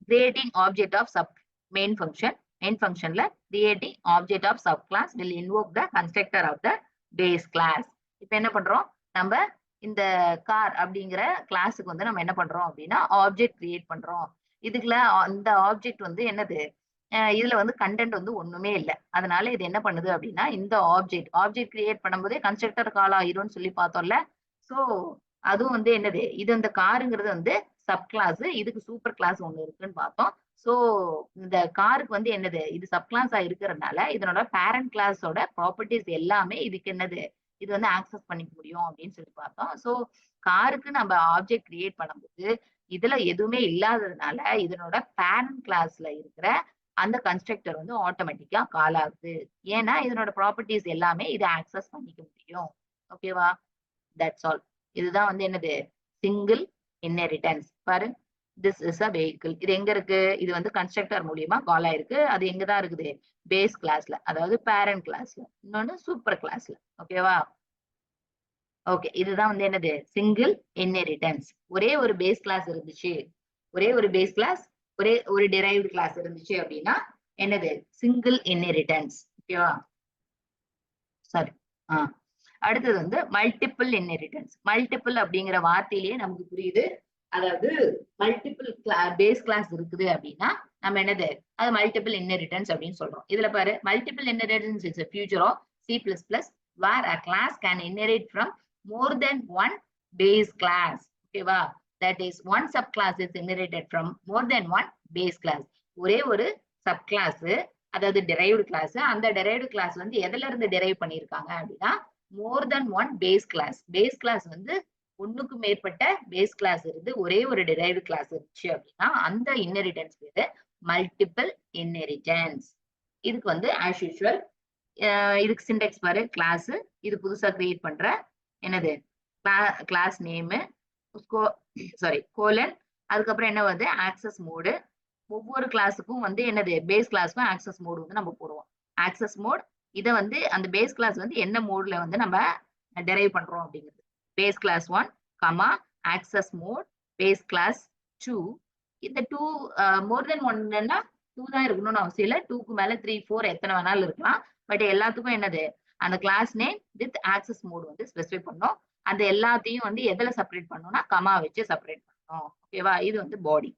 creating object of sub main function. Main ஃபங்க்ஷன்ல creating object of sub class will invoke the constructor of the base class. இப்ப என்ன பண்றோம், நம்ம இந்த கார் அப்படிங்கிற கிளாஸுக்கு வந்து நம்ம என்ன பண்றோம் அப்படின்னா ஆப்ஜெக்ட் கிரியேட் பண்றோம். இதுக்குள்ள அந்த ஆப்ஜெக்ட் வந்து என்னது, இதுல வந்து கண்டென்ட் வந்து ஒண்ணுமே இல்லை. அதனால இது என்ன பண்ணுது அப்படின்னா இந்த ஆப்ஜெக்ட் கிரியேட் பண்ணும்போதே கன்ஸ்ட்ரக்டர் கால் ஆயிரும்னு சொல்லி பார்த்தோம்ல. சோ அதுவும் வந்து என்னது, இது இந்த காருங்கிறது வந்து சப் கிளாஸ், இதுக்கு சூப்பர் கிளாஸ் ஒண்ணு இருக்குன்னு பார்த்தோம். சோ இந்த காருக்கு வந்து என்னது, இது சப் கிளாஸா இருக்கிறதுனால இதனோட பேரண்ட் கிளாஸோட ப்ராப்பர்ட்டிஸ் எல்லாமே இதுக்கு என்னது, இது வந்து ஆக்சஸ் பண்ணிக்க முடியும் அப்படின்னு சொல்லி பார்த்தோம். சோ காருக்கு நம்ம ஆப்ஜெக்ட் கிரியேட் பண்ணும்போது இதுல எதுவுமே இல்லாததுனால இதனோட பேரண்ட் கிளாஸ்ல இருக்கிற அந்த கன்ஸ்ட்ரக்டர் வந்து ஆட்டோமேட்டிக்கா கால் ஆகுது. ஏன்னா இதனோட ப்ராப்பர்ட்டிஸ் எல்லாமே இதை ஆக்சஸ் பண்ணிக்க முடியும். ஓகேவா? That's all. இதுதான் வந்து என்னது சிங்கிள் இன்ஹெரிட்டன்ஸ். பாரு, திஸ் இஸ் அ வெஹிக்கிள். இது எங்க இருக்கு? இது வந்து கன்ஸ்ட்ரக்டர் மூலியமா கால் ஆயிருக்கு. அது எங்க தான் இருக்குது? பேஸ் கிளாஸ்ல, அதாவது பேரண்ட் கிளாஸ்ல, இன்னொன்னு சூப்பர் கிளாஸ்ல. ஓகேவா? ஓகே, இதுதான் வந்து என்னது சிங்கிள் இன்ஹெரிட்டன்ஸ். ஒரே ஒரு பேஸ் கிளாஸ் இருந்துச்சு, ஒரே ஒரு பேஸ் கிளாஸ், ஒரே ஒரு டிரைவ்டு கிளாஸ் இருந்துச்சு அப்படின்னா என்னது சிங்கிள் இன்ஹெரிட்டன்ஸ். ஓகேவா? சரி. ஆ அடுத்தது வந்து மல்டிபிள் இன்ஹெரிட்டன்ஸ். மல்டிபிள் அப்படிங்கிற வார்த்தையிலேயே நமக்கு புரியுது. அதாவது மல்டிபிள் பேஸ் கிளாஸ் இருக்குது அப்படின்னா நம்ம என்னது அது மல்டிபிள் இன்ஹெரிட்டன்ஸ் அப்படின்னு சொல்றோம். இதுல பாரு, multiple inheritance is a feature of C++ where a class can inherit from more than one base class. ஓகேவா? That is one subclass is inherited from more than one base class. ஒரே ஒரு sub clause, அதாவது derived class. அந்த derived class வந்து எதுல இருந்து derive பண்ணிருக்காங்க அப்படின்னா more than one base class. Base class வந்து ஒண்ணுக்கு மேற்பட்ட பேஸ் கிளாஸ் இருந்து ஒரே ஒரு derived கிளாஸ் இருந்துச்சு அப்படின்னா அந்த இன்ஹெரிட்டன்ஸ் பேரு மல்டிபிள் இன்ஹெரிட்டன்ஸ். இதுக்கு வந்து ஆஸ் யூஷுவல் இதுக்கு சின்டெக்ஸ் பாரு, கிளாஸ், இது புதுசா கிரியேட் பண்ற என்னது கிளாஸ் நேம், சாரி கோலன், அதுக்கப்புறம் என்ன வந்து ஆக்சஸ் மோடு. ஒவ்வொரு கிளாஸுக்கும் வந்து என்னது பேஸ் கிளாஸ்க்கும் ஆக்சஸ் மோடு வந்து நம்ம போடுவோம். ஆக்சஸ் மோட் இதை வந்து அந்த பேஸ் கிளாஸ் வந்து என்ன மோட்ல வந்து நம்ம டெரைவ் பண்றோம் அப்படிங்கிறது. Base class 1, comma access mode base class 2. இந்த 2 மோர் தென் 1ன்னா 2 தான் இருக்கணும்னு அவசியம் இல்லை. 2க்கு மேல 3, 4 எத்தனை வேணாலும் இருக்கலாம். பட் எல்லாத்துக்கும் என்னது அந்த class name with access mode வந்து ஸ்பெசிஃபை பண்ணோம். அந்த எல்லாத்தையும் வந்து எதுல செப்பரேட் பண்ணணும்னா கமா வச்சு செப்பரேட் பண்ணணும். ஓகேவா? இது வந்து பாடி.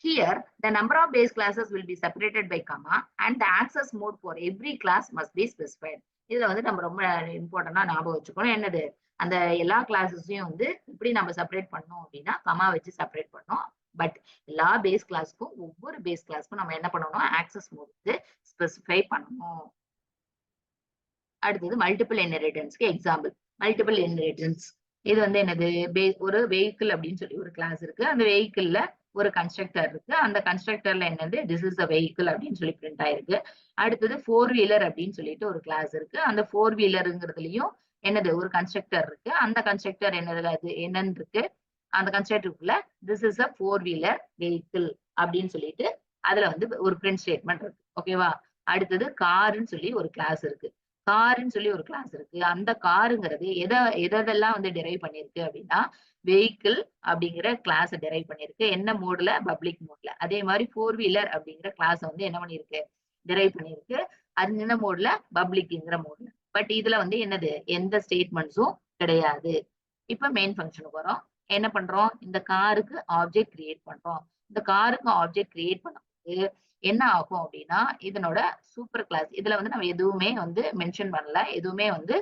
Here, the number of base classes will be separated by comma and the access mode for every class must be specified. இதுல வந்து நம்ம ரொம்ப இம்பார்ட்டன்டா ஞாபகம் வச்சுக்கணும். என்னது அந்த எல்லா கிளாஸஸையும் வந்து இப்படி நம்ம செப்பரேட் பண்ணோம் அப்படின்னா கமா வச்சு செப்பரேட் பண்ணோம். பட் எல்லா பேஸ் கிளாஸ்க்கும் ஒவ்வொரு பேஸ் கிளாஸ்க்கும் நம்ம என்ன பண்ணணும், ஆக்சஸ் மோட் வந்து ஸ்பெசிஃபை பண்ணணும். அடுத்தது மல்டிபிள் இன்ஹெரிட்டன்ஸ்க்கு எக்ஸாம்பிள். மல்டிபிள் இன்ஹெரிட்டன்ஸ் இது வந்து என்னது ஒரு வெஹிக்கிள் அப்படின்னு சொல்லி ஒரு கிளாஸ் இருக்கு. அந்த வெஹிக்கிள்ல ஒரு கன்ஸ்ட்ரக்டர் இருக்கு. அந்த கன்ஸ்ட்ரக்டர்ல என்னது திஸ் இஸ் அ வெஹிக்கிள் அப்படின்னு சொல்லி பிரிண்ட் ஆயிருக்கு. அடுத்தது 4 வீலர் அப்படின்னு சொல்லிட்டு ஒரு கிளாஸ் இருக்கு. அந்த 4 வீலருங்கிறதுலயும் என்னது ஒரு கன்ஸ்ட்ரக்டர் இருக்கு. அந்த கன்ஸ்ட்ரக்டர் என்னது அது என்னன்னு இருக்கு. அந்த கன்ஸ்ட்ரக்டருக்குள்ள this is a 4 wheeler vehicle அப்படின்னு சொல்லிட்டு அதுல வந்து ஒரு பிரிண்ட் ஸ்டேட்மெண்ட் இருக்கு. ஓகேவா? அடுத்தது காருன்னு சொல்லி ஒரு கிளாஸ் இருக்கு. காருன்னு சொல்லி ஒரு கிளாஸ் இருக்கு. அந்த காருங்கிறது எதெல்லாம் வந்து டெரைவ் பண்ணிருக்கு அப்படின்னா வெஹிக்கிள் அப்படிங்கிற கிளாஸ் டெரைவ் பண்ணிருக்கு. என்ன மோட்ல? பப்ளிக் மோட்ல. அதே மாதிரி 4 வீலர் அப்படிங்கிற கிளாஸ் வந்து என்ன பண்ணிருக்கு, டெரைவ் பண்ணிருக்கு. அது என்ன மோட்ல? பப்ளிக்ங்கிற மோட்ல. பட் இதுல வந்து என்னது எந்த ஸ்டேட்மெண்ட்ஸும் கிடையாது. இப்ப மெயின் ஃபங்க்ஷனுக்கு வரோம். என்ன பண்றோம், இந்த காருக்கு ஆப்ஜெக்ட் கிரியேட் பண்றோம். இந்த காருக்கு ஆப்ஜெக்ட் கிரியேட் பண்ணும்போது என்ன ஆகும் அப்படின்னா இதனோட சூப்பர் கிளாஸ் இதுல வந்து நம்ம எதுவுமே வந்து மென்ஷன் பண்ணல, எதுவுமே வந்து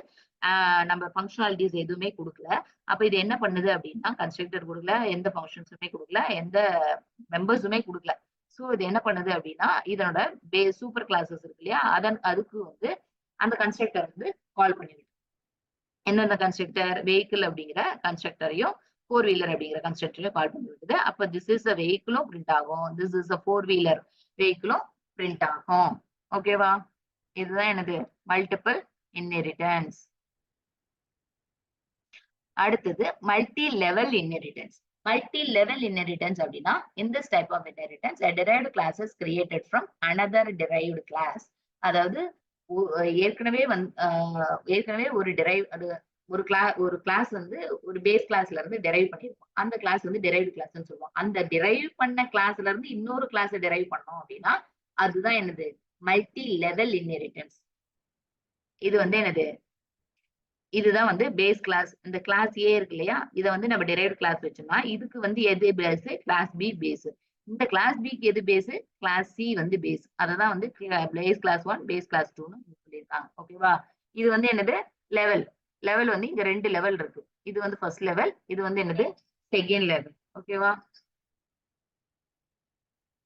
நம்ம ஃபங்க்ஷனாலிட்டிஸ் எதுவுமே கொடுக்கல. அப்ப இது என்ன பண்ணுது அப்படின்னா கன்ஸ்ட்ரக்டர் கொடுக்கல, எந்த ஃபங்க்ஷன்ஸுமே கொடுக்கல, எந்த மெம்பர்ஸுமே கொடுக்கல. ஸோ இது என்ன பண்ணுது அப்படின்னா இதனோட சூப்பர் கிளாஸஸ் இருக்கு இல்லையா, அதுக்கு வந்து அந்த கன்ஸ்ட்ரக்டர் வந்து கால் பண்ணிவிடும். எந்தெந்த கன்ஸ்ட்ரக்டர்? வெஹிக்கிள் அப்படிங்கிற கன்ஸ்ட்ரக்டரையும் 4 வீலர் அப்படிங்கிற கன்ஸ்ட்ரக்டரையும் கால் பண்ணி விடுது. அப்ப திஸ் இஸ் அ வெஹிக்கிளும் பிரிண்ட் ஆகும், திஸ் இஸ் அ 4 வீலர் வெஹிக்கிளும் பிரிண்ட் ஆகும். ஓகேவா? இதுதான் எனது மல்டிபிள் இன்ஹெரிட்டன்ஸ். அடுத்தது multi level inheritance. Multi level inheritance அப்படின்னா in this type of inheritance a derived class is created from another derived class. அதாவது ஏற்கனவே ஒரு டெரைவ் அது ஒரு கிளாஸ் வந்து ஒரு பேஸ் கிளாஸ்ல இருந்து டெரைவ் பண்ணிருக்கோம். அந்த கிளாஸ் வந்து டெரைவ்டு கிளாஸ்னு சொல்லுவோம். அந்த டெரைவ் பண்ண கிளாஸ்ல இருந்து இன்னொரு கிளாஸ் டெரைவ் பண்ணோம் அப்படின்னா அதுதான் என்னது மல்டி லெவல் இன்ஹெரிட்டன்ஸ். இது வந்து என்னது இதுதான் வந்து பேஸ் கிளாஸ். இந்த கிளாஸ் ஏ இருக்கு இல்லையா, இதை வந்து நம்ம டெரைவ்டு கிளாஸ் வச்சோம்னா இதுக்கு வந்து எது பேஸ்? Class B base. இந்த கிளாஸ் பிக்கு எது பேஸ்? கிளாஸ் சி வந்து பேஸ். அததான் வந்து பேஸ் கிளாஸ் 1 பேஸ் கிளாஸ் 2ன்னு சொல்லியிருக்காங்க. ஓகேவா? இது வந்து என்னது லெவல். லெவல் வந்து இங்க 2 லெவல் இருக்கு. இது வந்து ஃபர்ஸ்ட் லெவல், இது வந்து என்னது செகண்ட் லெவல். ஓகேவா?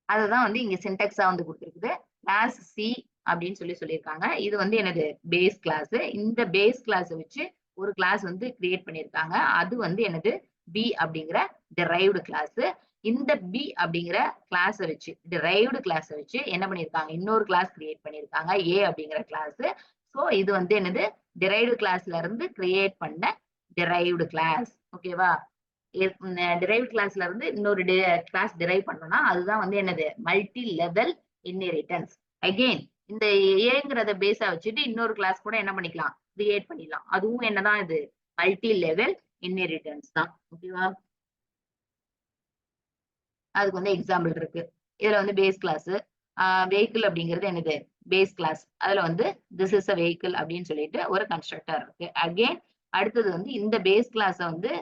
அதுதான் வந்து இங்க சின்டாக்ஸா வந்து கொடுத்துருக்குது. கிளாஸ் சி அப்படின்னு சொல்லியிருக்காங்க. இது வந்து என்னது பேஸ் கிளாஸ். இந்த பேஸ் கிளாஸ் வச்சு ஒரு கிளாஸ் வந்து கிரியேட் பண்ணியிருக்காங்க. அது வந்து என்னது பி அப்படிங்கிற டெரைவ்டு கிளாஸ். இந்த பி அப்படிங்கிற கிளாஸை வச்சு டிரைவ்டு கிளாஸை வச்சு என்ன பண்ணிருக்காங்க, இன்னொரு கிளாஸ் கிரியேட் பண்ணிருக்காங்க ஏ அப்படிங்கிற கிளாஸ். சோ இது வந்து என்னது, டிரைவ்டு கிளாஸ்ல இருந்து கிரியேட் பண்ண டிரைவ்டு கிளாஸ். ஓகேவா? டிரைவ்டு கிளாஸ்ல இருந்து இன்னொரு கிளாஸ் டிரைவ் பண்ணோம்னா அதுதான் வந்து என்னது, மல்டி லெவல் இன்ஹெரிட்டன்ஸ். அகெயின் இந்த ஏங்கிறத பேஸா வச்சுட்டு இன்னொரு கிளாஸ் கூட என்ன பண்ணிக்கலாம், கிரியேட் பண்ணிடலாம். அதுவும் என்னதான் இது, மல்டி லெவல் இன்ஹெரிட்டன்ஸ் தான். ஓகேவா? அதுக்கு வந்து எக்ஸாம்பிள் இருக்கு. இதுல வந்து பேஸ் கிளாஸ், வெஹிக்கிள் அப்படிங்கிறது என்னது, பேஸ் கிளாஸ். அதுல வந்து திஸ் இஸ் அ வெஹிக்கிள் அப்படின்னு சொல்லிட்டு ஒரு கன்ஸ்ட்ரக்டர் இருக்கு. அகெயின் அடுத்தது வந்து இந்த பேஸ் கிளாஸை வந்து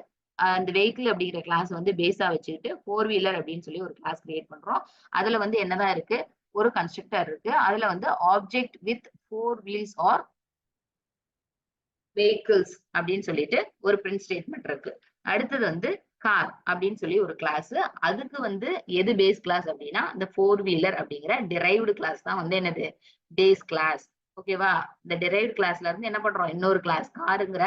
இந்த வெஹிக்கிள் அப்படிங்கிற கிளாஸ் வந்து பேஸா வச்சுக்கிட்டு ஃபோர் வீலர் அப்படின்னு சொல்லி ஒரு கிளாஸ் கிரியேட் பண்றோம். அதுல வந்து என்னதான் இருக்கு, ஒரு கன்ஸ்ட்ரக்டர் இருக்கு. அதுல வந்து object with four wheels or vehicles அப்படின்னு சொல்லிட்டு ஒரு பிரிண்ட் ஸ்டேட்மெண்ட் இருக்கு. அடுத்தது வந்து கார் அப்படின்னு சொல்லி ஒரு கிளாஸ். அதுக்கு வந்து எது பேஸ் கிளாஸ் அப்படின்னா இந்த ஃபோர் வீலர் அப்படிங்கிற டிரைவ்டு கிளாஸ் தான் வந்து என்னது, பேஸ் கிளாஸ். ஓகேவா? இந்த டிரைவ்டு கிளாஸ்ல இருந்து என்ன பண்றோம், இன்னொரு கிளாஸ் காருங்கிற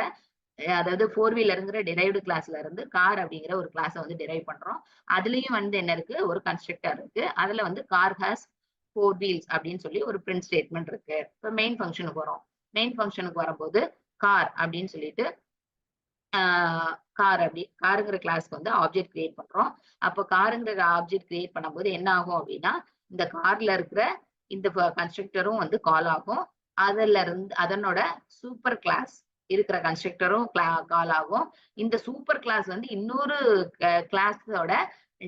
அதாவது ஃபோர் வீலருங்கிற டிரைவ்டு கிளாஸ்ல இருந்து கார் அப்படிங்கிற ஒரு கிளாஸை வந்து டிரைவ் பண்றோம். அதுலயும் வந்து என்ன இருக்கு, ஒரு கன்ஸ்ட்ரக்டர் இருக்கு. அதுல வந்து கார் ஹாஸ் ஃபோர் வீல்ஸ் அப்படின்னு சொல்லி ஒரு பிரிண்ட் ஸ்டேட்மெண்ட் இருக்கு. இப்போ மெயின் ஃபங்க்ஷனுக்கு வரும். மெயின் ஃபங்க்ஷனுக்கு வரும்போது கார் அப்படின்னு சொல்லிட்டு கார் அப்படி காருங்கிற கிளாஸ்க்கு வந்து ஆப்ஜெக்ட் கிரியேட் பண்றோம். அப்போ காருங்கிற ஆப்ஜெக்ட் கிரியேட் பண்ணும்போது என்ன ஆகும் அப்படின்னா, இந்த கார்ல இருக்கிற இந்த கன்ஸ்ட்ரக்டரும் வந்து கால் ஆகும். அதுல இருந்து அதனோட சூப்பர் கிளாஸ் இருக்கிற கன்ஸ்ட்ரக்டரும் கால் ஆகும். இந்த சூப்பர் கிளாஸ் வந்து இன்னொரு கிளாஸோட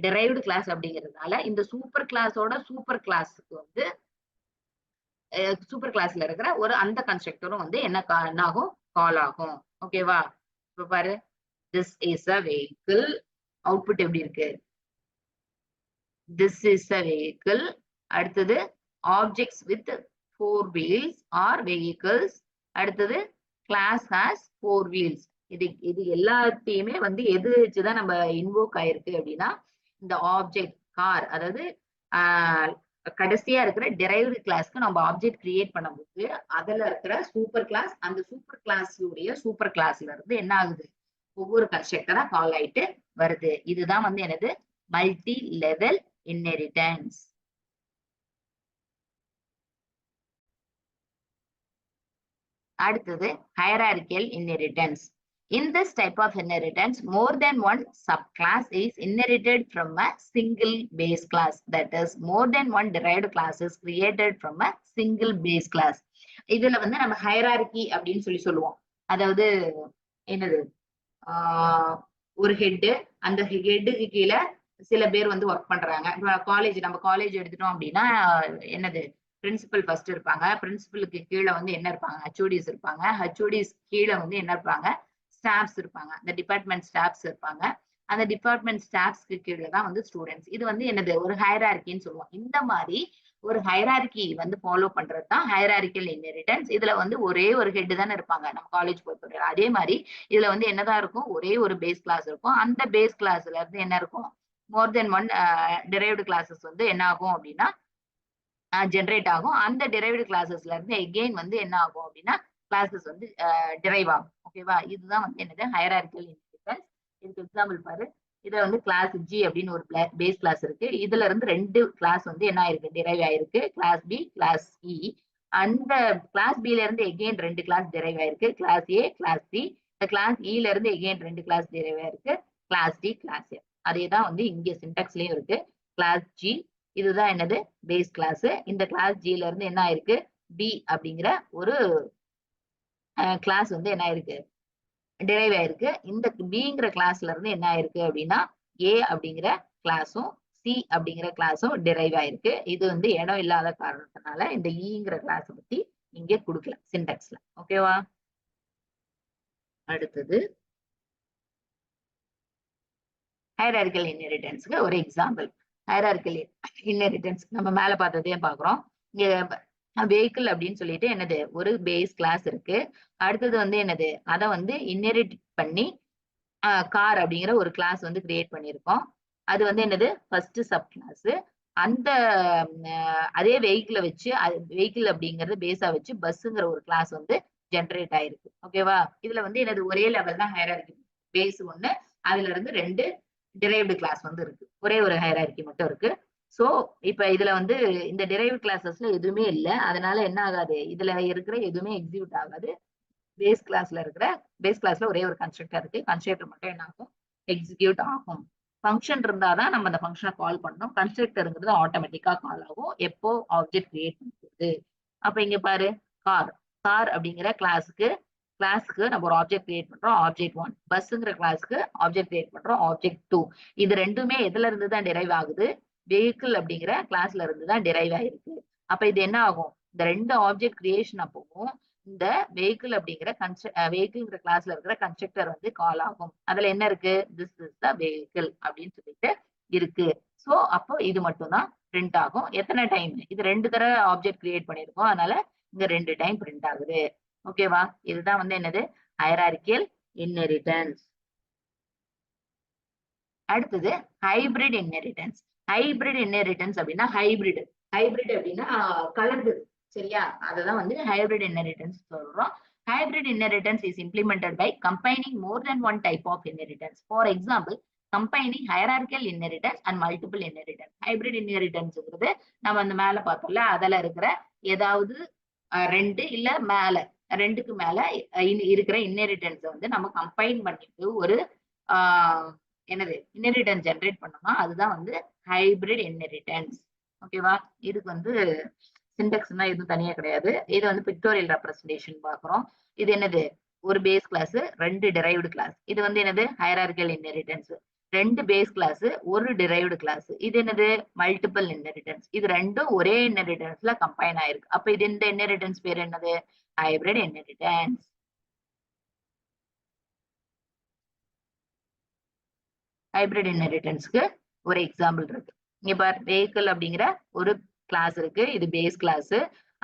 டிரைவ்டு கிளாஸ் அப்படிங்கிறதுனால இந்த சூப்பர் கிளாஸோட சூப்பர் கிளாஸுக்கு வந்து சூப்பர் கிளாஸ்ல இருக்கிற ஒரு அந்த கன்ஸ்ட்ரக்டரும் வந்து என்ன ஆகும், கால் ஆகும். ஓகேவா? இப்ப பாரு, this is a vehicle. Output எப்படி இருக்கு, திஸ் இஸ் அ வெஹிக்கிள். அடுத்தது objects with four wheels or vehicles. அடுத்தது கிளாஸ் ஹாஸ் ஃபோர் வீல்ஸ். இது இது எல்லாத்தையுமே வந்து எது வச்சுதான் நம்ம இன்வோக் ஆயிருக்கு அப்படின்னா, இந்த ஆப்ஜெக்ட் கார், அதாவது கடைசியா இருக்கிற டிரைவ்டு கிளாஸ்க்கு நம்ம ஆப்ஜெக்ட் கிரியேட் பண்ணும்போது அதுல இருக்கிற சூப்பர் கிளாஸ், அந்த சூப்பர் கிளாஸ் உடைய சூப்பர் கிளாஸ்ல இருந்து என்ன ஆகுது, ஒவ்வொரு கன்ஸ்ட்ரக்டரா கால் ஆயிட்டு வருது. இதுதான் வந்து என்னது, மல்டி லெவல் இன்ஹெரிட்டன்ஸ். அடுத்தது hierarchical inheritance. In this type of inheritance, more than one subclass is inherited from a single base class. That is, more than one derived class is created from a single base class. இதுல வந்து நம்ம hierarchy அப்படின்னு சொல்லுவோம். அதாவது என்னது, ஒரு head, அந்த ஹெட்டுக்கு கீழே சில பேர் வந்து ஒர்க் பண்றாங்க. காலேஜ், நம்ம காலேஜ் எடுத்துட்டோம் அப்படின்னா என்னது, பிரின்சிபல் ஃபர்ஸ்ட் இருப்பாங்க. பிரின்சிபலுக்கு கீழே வந்து என்ன இருப்பாங்க, ஹெச்ஓடிஸ் இருப்பாங்க. ஹெச்ஓடிஸ் கீழே வந்து என்ன இருப்பாங்க, ஸ்டாஃப்ஸ் இருப்பாங்க. அந்த டிபார்ட்மெண்ட் ஸ்டாஃப்ஸ் இருப்பாங்க. அந்த டிபார்ட்மெண்ட் ஸ்டாஃப்ஸ்க்கு கீழே தான் வந்து ஸ்டூடெண்ட்ஸ். இது வந்து என்னது, ஒரு ஹைரார்கின்னு சொல்லுவோம். இந்த மாதிரி ஒரு ஹைரார்கி வந்து ஃபாலோ பண்றது தான் ஹைரார்கிக்கல் இன்ஹெரிட்டன்ஸ். இதுல வந்து ஒரே ஒரு ஹெட் தானே இருப்பாங்க நம்ம காலேஜ் பொறுத்தவரை. அதே மாதிரி இதுல வந்து என்னதான் இருக்கும், ஒரே ஒரு பேஸ் கிளாஸ் இருக்கும். அந்த பேஸ் கிளாஸ்ல இருந்து என்ன இருக்கும், மோர் தென் ஒன் டிரைவ்டு கிளாஸஸ் வந்து என்ன ஆகும் அப்படின்னா ஜென்ரேட் ஆகும். அந்த டிரைவ்டு கிளாஸஸ்ல இருந்து எகெயின் வந்து என்ன ஆகும் அப்படின்னா கிளாஸஸ் வந்து டிரைவ் ஆகும். ஓகேவா? இதுதான் வந்து என்னது, ஹைரார்கிக்கல் இன்ஹெரிட்டன்ஸ். இதுக்கு எக்ஸாம்பிள் பாரு. இதுல வந்து கிளாஸ் ஜி அப்படின்னு ஒரு பேஸ் கிளாஸ் இருக்கு. இதுல இருந்து ரெண்டு கிளாஸ் வந்து என்ன ஆயிருக்கு, டிரைவ் ஆயிருக்கு. கிளாஸ் பி, கிளாஸ் இ. அந்த கிளாஸ் பில இருந்து எகெயின் ரெண்டு கிளாஸ் டிரைவ் ஆயிருக்கு. கிளாஸ் ஏ, கிளாஸ் சி. இந்த கிளாஸ் இல இருந்து எகெயின் ரெண்டு கிளாஸ் டிரைவ் ஆயிருக்கு. கிளாஸ் டி, கிளாஸ் ஏ. அதே தான் வந்து இங்க சின்டாக்ஸ்லயும் இருக்கு. கிளாஸ் ஜி, இதுதான் என்னது, பேஸ் கிளாஸ். இந்த கிளாஸ் ஜில இருந்து என்ன ஆயிருக்கு, பி அப்படிங்கிற ஒரு கிளாஸ் வந்து என்ன ஆயிருக்கு, டிரைவ் ஆயிருக்கு. இந்த பிங்கிற கிளாஸ்ல இருந்து என்ன ஆயிருக்கு அப்படின்னா ஏ அப்படிங்கிற கிளாஸும் சி அப்படிங்கிற கிளாஸும் டிரைவ் ஆயிருக்கு. இது வந்து இடம் இல்லாத காரணத்தினால இந்த ஈங்கிற கிளாஸ் பத்தி இங்க கொடுக்கல சின்டாக்ஸ்ல. ஓகேவா? அடுத்தது ஹைரார்கிக்கல் இன்ஹெரிட்டன்ஸ்க்கு ஒரு எக்ஸாம்பிள். ஹைரார்கிக்கல் இன்ஹெரிட்டன்ஸ் நம்ம மேல பார்த்ததே பாக்குறோம். இங்க வெஹிக்கிள் அப்படின்னு சொல்லிட்டு என்னது, ஒரு பேஸ் கிளாஸ் இருக்கு. அடுத்தது வந்து என்னது, அதை வந்து இன்ஹெரிட் பண்ணி கார் அப்படிங்கிற ஒரு கிளாஸ் வந்து கிரியேட் பண்ணியிருக்கோம். அது வந்து என்னது, ஃபர்ஸ்ட் சப் கிளாஸ். அந்த அதே வெஹிக்கிளை வச்சு, வெஹிக்கிள் அப்படிங்கறது பேஸா வச்சு பஸ்ஸுங்கிற ஒரு கிளாஸ் வந்து ஜென்ரேட் ஆயிருக்கு. ஓகேவா? இதுல வந்து என்னது, ஒரே லெவல் தான் ஹைரார்கி. பேஸ் ஒண்ணு, அதுல இருந்து ரெண்டு டிரைவ்டு கிளாஸ் வந்து இருக்கு. ஒரே ஒரு ஹையரார்கி மட்டும் இருக்கு. சோ இப்ப இதுல வந்து இந்த டிரைவ்டு கிளாஸஸ்ல எதுவுமே இல்ல. அதனால என்ன ஆகாது? இதுல இருக்கிற எதுவுமே எக்ஸிக்யூட் ஆகாது. பேஸ் கிளாஸ்ல ஒரே ஒரு கன்ஸ்ட்ரக்டர் இருக்கு. கன்ஸ்ட்ரக்டர் மட்டும் என்ன ஆகும்? எக்ஸிக்யூட் ஆகும். ஃபங்ஷன் இருந்தா தான் நம்ம அந்த ஃபங்ஷனை கால் பண்ணணும். கன்ஸ்ட்ரக்டர்ங்கிறது ஆட்டோமேட்டிக்கா கால் ஆகும். எப்போ ஆப்ஜெக்ட் கிரியேட் பண்ணும்போது. அப்ப இங்க பாரு கார். கார் அப்படிங்கிற கிளாஸ்க்கு நம்ம ஒரு ஆப்ஜெக்ட் கிரியேட் பண்றோம். ஆப்ஜெக்ட் 1. பஸ்ங்கிற கிளாஸ்க்கு ஆப்ஜெக்ட் கிரியேட் பண்றோம். ஆப்ஜெக்ட் 2. இது ரெண்டுமே எதுல இருந்து தான் டிரைவ் ஆகுது? வெஹிக்கிள் அப்படிங்கிற கிளாஸ்ல இருந்து தான் டிரைவ் ஆயிருக்கு. அப்ப இது என்ன ஆகும்? இந்த ரெண்டு ஆப்ஜெக்ட் கிரியேஷன் அப்பவும் இந்த வெஹிக்கிள் அப்படிங்கிற வெஹிக்கிள்ங்கிற கிளாஸ்ல இருக்கிற கன்ஸ்ட்ரக்டர் வந்து கால் ஆகும். அதுல என்ன இருக்கு? திஸ் இஸ் த வெஹிக்கிள் அப்படின்னு சொல்லிட்டு இருக்கு. சோ அப்போ இது மட்டும் தான் பிரிண்ட் ஆகும். எத்தனை டைம்? இது 2 தடவை ஆப்ஜெக்ட் கிரியேட் பண்ணிருக்கோம். அதனால இங்க 2 டைம் பிரிண்ட் ஆகுது. ஓகேவா? இதுதான் வந்து என்னது? Hierarchical inheritance. அடுத்தது ஹைபிரிட் இன்ஹெரிட்டன்ஸ். ஹைபிரிட் இன்ஹெரிட்டன்ஸ் அப்படின்னா ஹைபிரிட். ஹைபிரிட் அப்படின்னா கலந்தது. சரியா? அததான் வந்து ஹைபிரிட் இன்ஹெரிட்டன்ஸ் சொல்றோம். Hybrid inheritance is implemented by combining more than one type of inheritance. For example, combining hierarchical inheritance and multiple inheritance. Hybrid inheritanceங்கிறது நம்ம அந்த மேல பார்த்தோம்ல, அதுல இருக்கிற ஏதாவது 2 இல்ல மேல 2க்கு மேல இருக்கிற இன்ஹெரிட்டன்ஸ் வந்து நம்ம கம்பைன் பண்ணிட்டு ஒரு என்னது இன்ஹெரிட்டன்ஸ் ஜெனரேட் பண்ணோம்னா அதுதான் வந்து ஹைபிரிட் இன்ஹெரிட்டன்ஸ். ஓகேவா? இதுக்கு வந்து சின்டெக்ஸ்னா எதுவும் தனியா கிடையாது. இது வந்து பிக்டோரியல் ரெப்ரசன்டேஷன் பாக்குறோம். இது என்னது? ஒரு பேஸ் கிளாஸ், 2 டிரைவ்டு கிளாஸ். இது வந்து என்னது? Hierarchical inheritance. 2 பேஸ் கிளாஸ், ஒரு டிரைவ்டு கிளாஸ். இது என்னது? Multiple inheritance. இது ரெண்டும் ஒரே இன்ஹெரிட்டன்ஸ்ல கம்பைன் ஆயிருக்கு. அப்ப இது இந்த இன்ஹெரிட்டன்ஸ் பேர் என்னது? Hybrid inheritance. ஹைபிரிட் இன்ஹெரிட்டன்ஸ்க்கு ஒரு எக்ஸாம்பிள் இருக்கு. இங்க பார் வெஹிக்கிள் அப்படிங்கிற ஒரு கிளாஸ் இருக்கு. இது பேஸ் கிளாஸ்.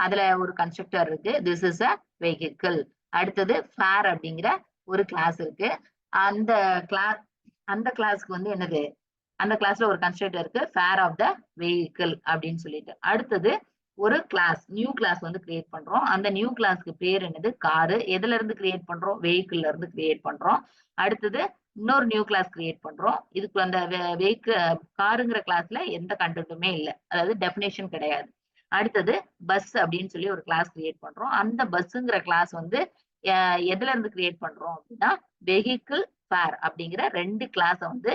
அதுல ஒரு கன்ஸ்ட்ரக்டர் இருக்கு. This is a vehicle. அடுத்தது ஃபேர் அப்படிங்கிற ஒரு கிளாஸ் இருக்கு. அந்த கிளாஸ் அந்த கிளாஸ்க்கு வந்து என்னது? அந்த கிளாஸ்ல ஒரு கன்ஸ்ட்ரக்டர் இருக்கு. ஃபேர் ஆஃப் த வெஹிக்கிள் அப்படின்னு சொல்லிட்டு. அடுத்தது ஒரு கிளாஸ் நியூ கிளாஸ் வந்து கிரியேட் பண்றோம். அந்த நியூ கிளாஸ்க்கு பேர் என்னது? காரு. எதுல இருந்து கிரியேட் பண்றோம்? வெஹிக்கிள்ல இருந்து கிரியேட் பண்றோம். அடுத்தது இன்னொரு நியூ கிளாஸ் கிரியேட் பண்றோம். இதுக்கு அந்த காருங்கிற கிளாஸ்ல எந்த கண்டென்ட்டுமே இல்லை. அதாவது டெபினேஷன் கிடையாது. அடுத்தது பஸ் அப்படின்னு சொல்லி ஒரு கிளாஸ் கிரியேட் பண்றோம். அந்த பஸ்ஸுங்கிற கிளாஸ் வந்து எதுல இருந்து கிரியேட் பண்றோம் அப்படின்னா வெஹிக்கிள் ஃபேர் அப்படிங்கிற 2 கிளாஸை வந்து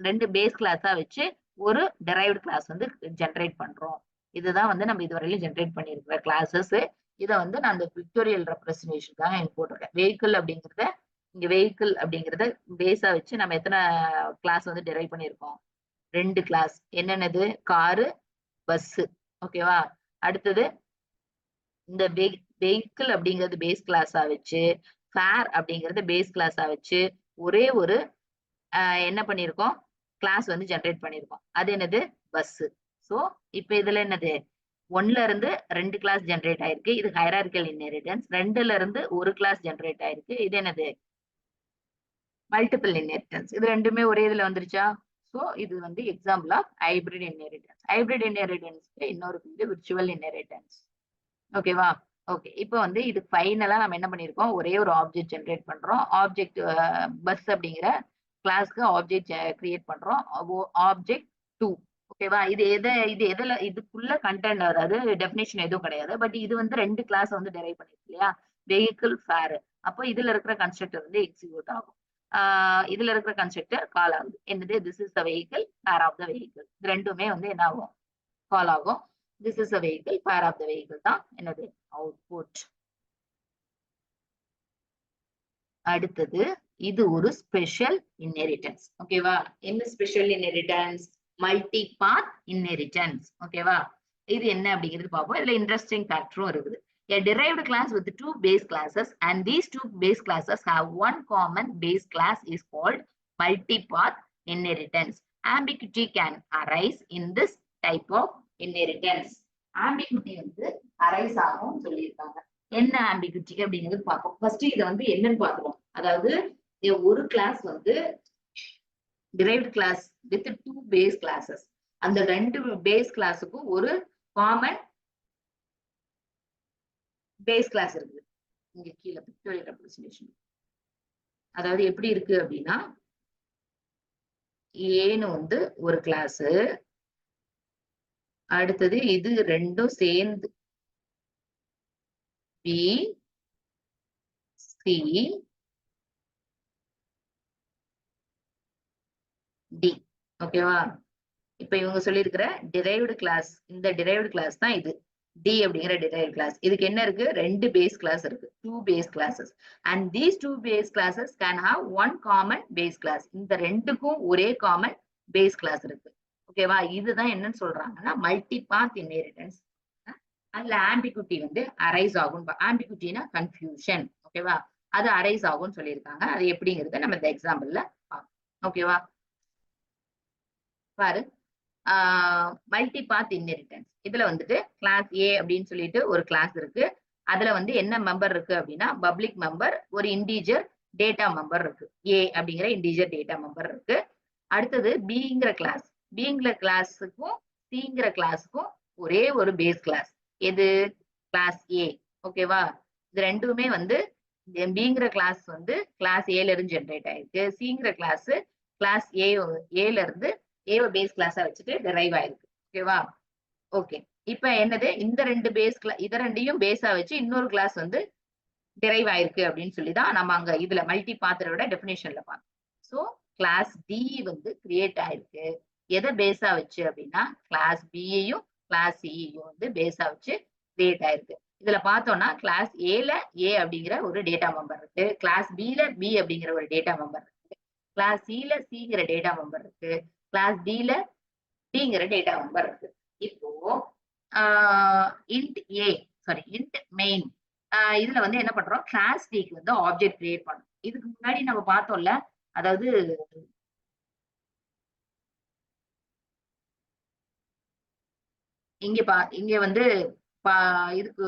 2 பேஸ் கிளாஸா வச்சு ஒரு டெரைவ்டு கிளாஸ் வந்து ஜெனரேட் பண்றோம். இதுதான் வந்து நம்ம இதுவரையிலும் ஜெனரேட் பண்ணியிருக்கிற கிளாஸஸ். இதை வந்து நான் அந்த பிக்டோரியல் ரெப்ரசன்டேஷனுக்காக எனக்கு போட்டிருக்கேன். வெஹிக்கிள் அப்படிங்கறத பேஸா வச்சு நம்ம எத்தனை கிளாஸ் வந்து டெரைவ் பண்ணியிருக்கோம்? 2 கிளாஸ். என்னென்னது? Car, bus. ஓகேவா? அடுத்தது இந்த வெஹிக்கிள் அப்படிங்கிறது பேஸ் கிளாஸா வச்சு, ஃபேர் அப்படிங்கறது பேஸ் கிளாஸா வச்சு ஒரே ஒரு என்ன பண்ணியிருக்கோம்? கிளாஸ் வந்து ஜெனரேட் பண்ணியிருக்கோம். அது என்னது? பஸ். சோ இப்ப இதுல என்னது? 1ல இருந்து 2 கிளாஸ் ஜெனரேட் ஆயிருக்கு. இது ஹைரார்கியல் இன்ஹெரிட்டன்ஸ். 2ல இருந்து ஒரு கிளாஸ் ஜெனரேட் ஆயிருக்கு. இது என்னது? Multiple inheritance. இது ரெண்டுமே ஒரே இதுல வந்துருச்சா? சோ இது வந்து example of hybrid inheritance. Hybrid இன்ஹெரிட்டன்ஸ்க்கு இன்னொரு வந்து விர்ச்சுவல் இன்ஹெரிட்டன்ஸ். ஓகேவா? ஓகே. இப்போ வந்து இது ஃபைனலா நம்ம என்ன பண்ணிருக்கோம்? ஒரே ஒரு ஆப்ஜெக்ட் ஜெனரேட் பண்றோம். ஆப்ஜெக்ட் பஸ் அப்படிங்கிற கிளாஸ்க்கு ஆப்ஜெக்ட் கிரியேட் பண்றோம். ஆப்ஜெக்ட் 2. ஓகேவா? இதுக்குள்ள கண்டென்ட் அதாவது டெஃபினிஷன் எதுவும் கிடையாது. பட் இது வந்து 2 கிளாஸ் வந்து டெரைவ் பண்ணிருக்கு இல்லையா? Vehicle fair. அப்போ இதுல இருக்கிற கன்ஸ்ட்ரக்டர் வந்து எக்ஸிக்யூட் ஆகும். இதுல இருக்கிற கன்ஸ்ட்ரக்டர் கால் ஆகுது. என்னது? This is the vehicle, fair of the vehicle. இது ரெண்டுமே வந்து என்ன ஆகும்? கால் ஆகும். This is the vehicle, fair of the vehicle தான் என்னது? அவுட்புட். அடுத்தது இது ஒரு ஸ்பெஷல் இன்ஹெரிட்டன்ஸ். ஓகேவா? என்ன ஸ்பெஷல் இன்ஹெரிட்டன்ஸ்? மல்டி பாத் இன்ஹெரிட்டன்ஸ். ஓகேவா? இது என்ன அப்படிங்கிறது பார்ப்போம். இதுல இன்ட்ரெஸ்டிங் ஃபேக்டரும் இருக்குது. A derived class with 2 base classes and these 2 base classes have one common base class is called multipath inheritance. Ambiguity can arise in this type of inheritance. Ambiguity வந்து arise ஆகும் சொல்லியிருக்காங்க. என்ன ஆம்பிகுட்டி அப்படிங்கிறது பார்ப்போம். First இதை வந்து என்னன்னு பார்க்கிறோம். அதாவது ஒரு கிளாஸ் வந்து derived class with 2 base classes. அந்த 2 பேஸ் கிளாஸுக்கும் ஒரு காமன் பேஸ் கிளாஸ் இருக்குது. இங்க கீழே பிக்டோரியல் ரெப்ரசன்டேஷன். அதாவது எப்படி இருக்கு அப்படின்னா ஏன்னு வந்து ஒரு கிளாஸ், அடுத்தது இது ரெண்டும் சேர்ந்து பி, சி, டி. ஓகேவா? இப்ப இவங்க சொல்லியிருக்கிற டிரைவ்டு கிளாஸ், இந்த டிரைவ்டு கிளாஸ் தான் இது. டி அப்படிங்கிற டிரைவ்டு கிளாஸ். இதுக்கு என்ன இருக்கு? 2 பேஸ் கிளாஸ் இருக்கு. 2 base classes. And these 2 base classes can have 1 common base class. இந்த ரெண்டுக்கும் ஒரே காமன் பேஸ் கிளாஸ் இருக்கு. ஓகேவா? இதுதான் என்னன்னு சொல்றாங்கன்னா மல்டி பாத் இன்ஹெரிட்டன்ஸ். அதுல ஆம்பிகுட்டி வந்து அரைஸ் ஆகும். ஆம்பிகுட்டினா கன்ஃபியூஷன். ஓகேவா? அது அரைஸ் ஆகும்னு சொல்லியிருக்காங்க. அது எப்படிங்கிறத நம்ம இந்த எக்ஸாம்பிள்ல பார்ப்போம். ஓகேவா? பாரு. மல்டி பாத் இன்ஹெரிட்டன்ஸ். இதுல வந்துட்டு கிளாஸ் ஏ அப்படின்னு சொல்லிட்டு ஒரு கிளாஸ் இருக்கு. அதுல வந்து என்ன மெம்பர் இருக்கு அப்படின்னா பப்ளிக் மெம்பர், ஒரு இண்டீஜர் டேட்டா மெம்பர் இருக்கு. ஏ அப்படிங்கிற இண்டீஜர் டேட்டா மெம்பர் இருக்கு. அடுத்தது பிங்கிற கிளாஸ். பிங்கிற கிளாஸுக்கும் சிங்கிற கிளாஸுக்கும் ஒரே ஒரு பேஸ் கிளாஸ். எது? கிளாஸ் ஏ. ஓகேவா? இது ரெண்டுமே வந்து பிங்கிற கிளாஸ் வந்து கிளாஸ் ஏல இருந்து ஜென்ரேட் ஆயிருக்கு. சிங்கிற கிளாஸ் ஏல இருந்து ஏவ பேஸ் கிளாஸா வச்சுட்டு டெரைவ் ஆயிருக்கு. ஓகேவா? ஓகே. இப்ப என்னது? இந்த 2 பேஸ் இத ரெண்டையும் பேஸா வச்சு இன்னொரு கிளாஸ் வந்து டெரைவ் ஆயிருக்கு அப்படின்னு சொல்லி தான் நம்ம அங்க இதுல மல்டி பாத்தரோட டெபினிஷன்ல பார்த்தோம். சோ கிளாஸ் டி வந்து கிரியேட் ஆயிருக்கு. எதை பேஸா வச்சு அப்படின்னா கிளாஸ் பியையும் கிளாஸ் சியையும் வந்து பேஸா வச்சு கிரியேட் ஆயிருக்கு. இதுல பார்த்தோம்னா கிளாஸ் ஏல ஏ அப்படிங்கிற ஒரு டேட்டா மெம்பர் இருக்கு. கிளாஸ் பில பி அப்படிங்கிற ஒரு டேட்டா மெம்பர் இருக்கு. கிளாஸ் சில சிங்கிற டேட்டா மெம்பர் இருக்கு. கிளாஸ் டில டிங்கிற டேட்டா மெம்பர் இருக்கு. இப்போ இன்ட் ஏ சாரி இன்ட் மெயின் இதுல வந்து என்ன பண்றோம்? கிளாஸ் டிக்கு வந்து ஆப்ஜெக்ட் கிரியேட் பண்றோம். இதுக்கு முன்னாடி நம்ம பார்த்தோம்ல, அதாவது இங்க வந்து இதுக்கு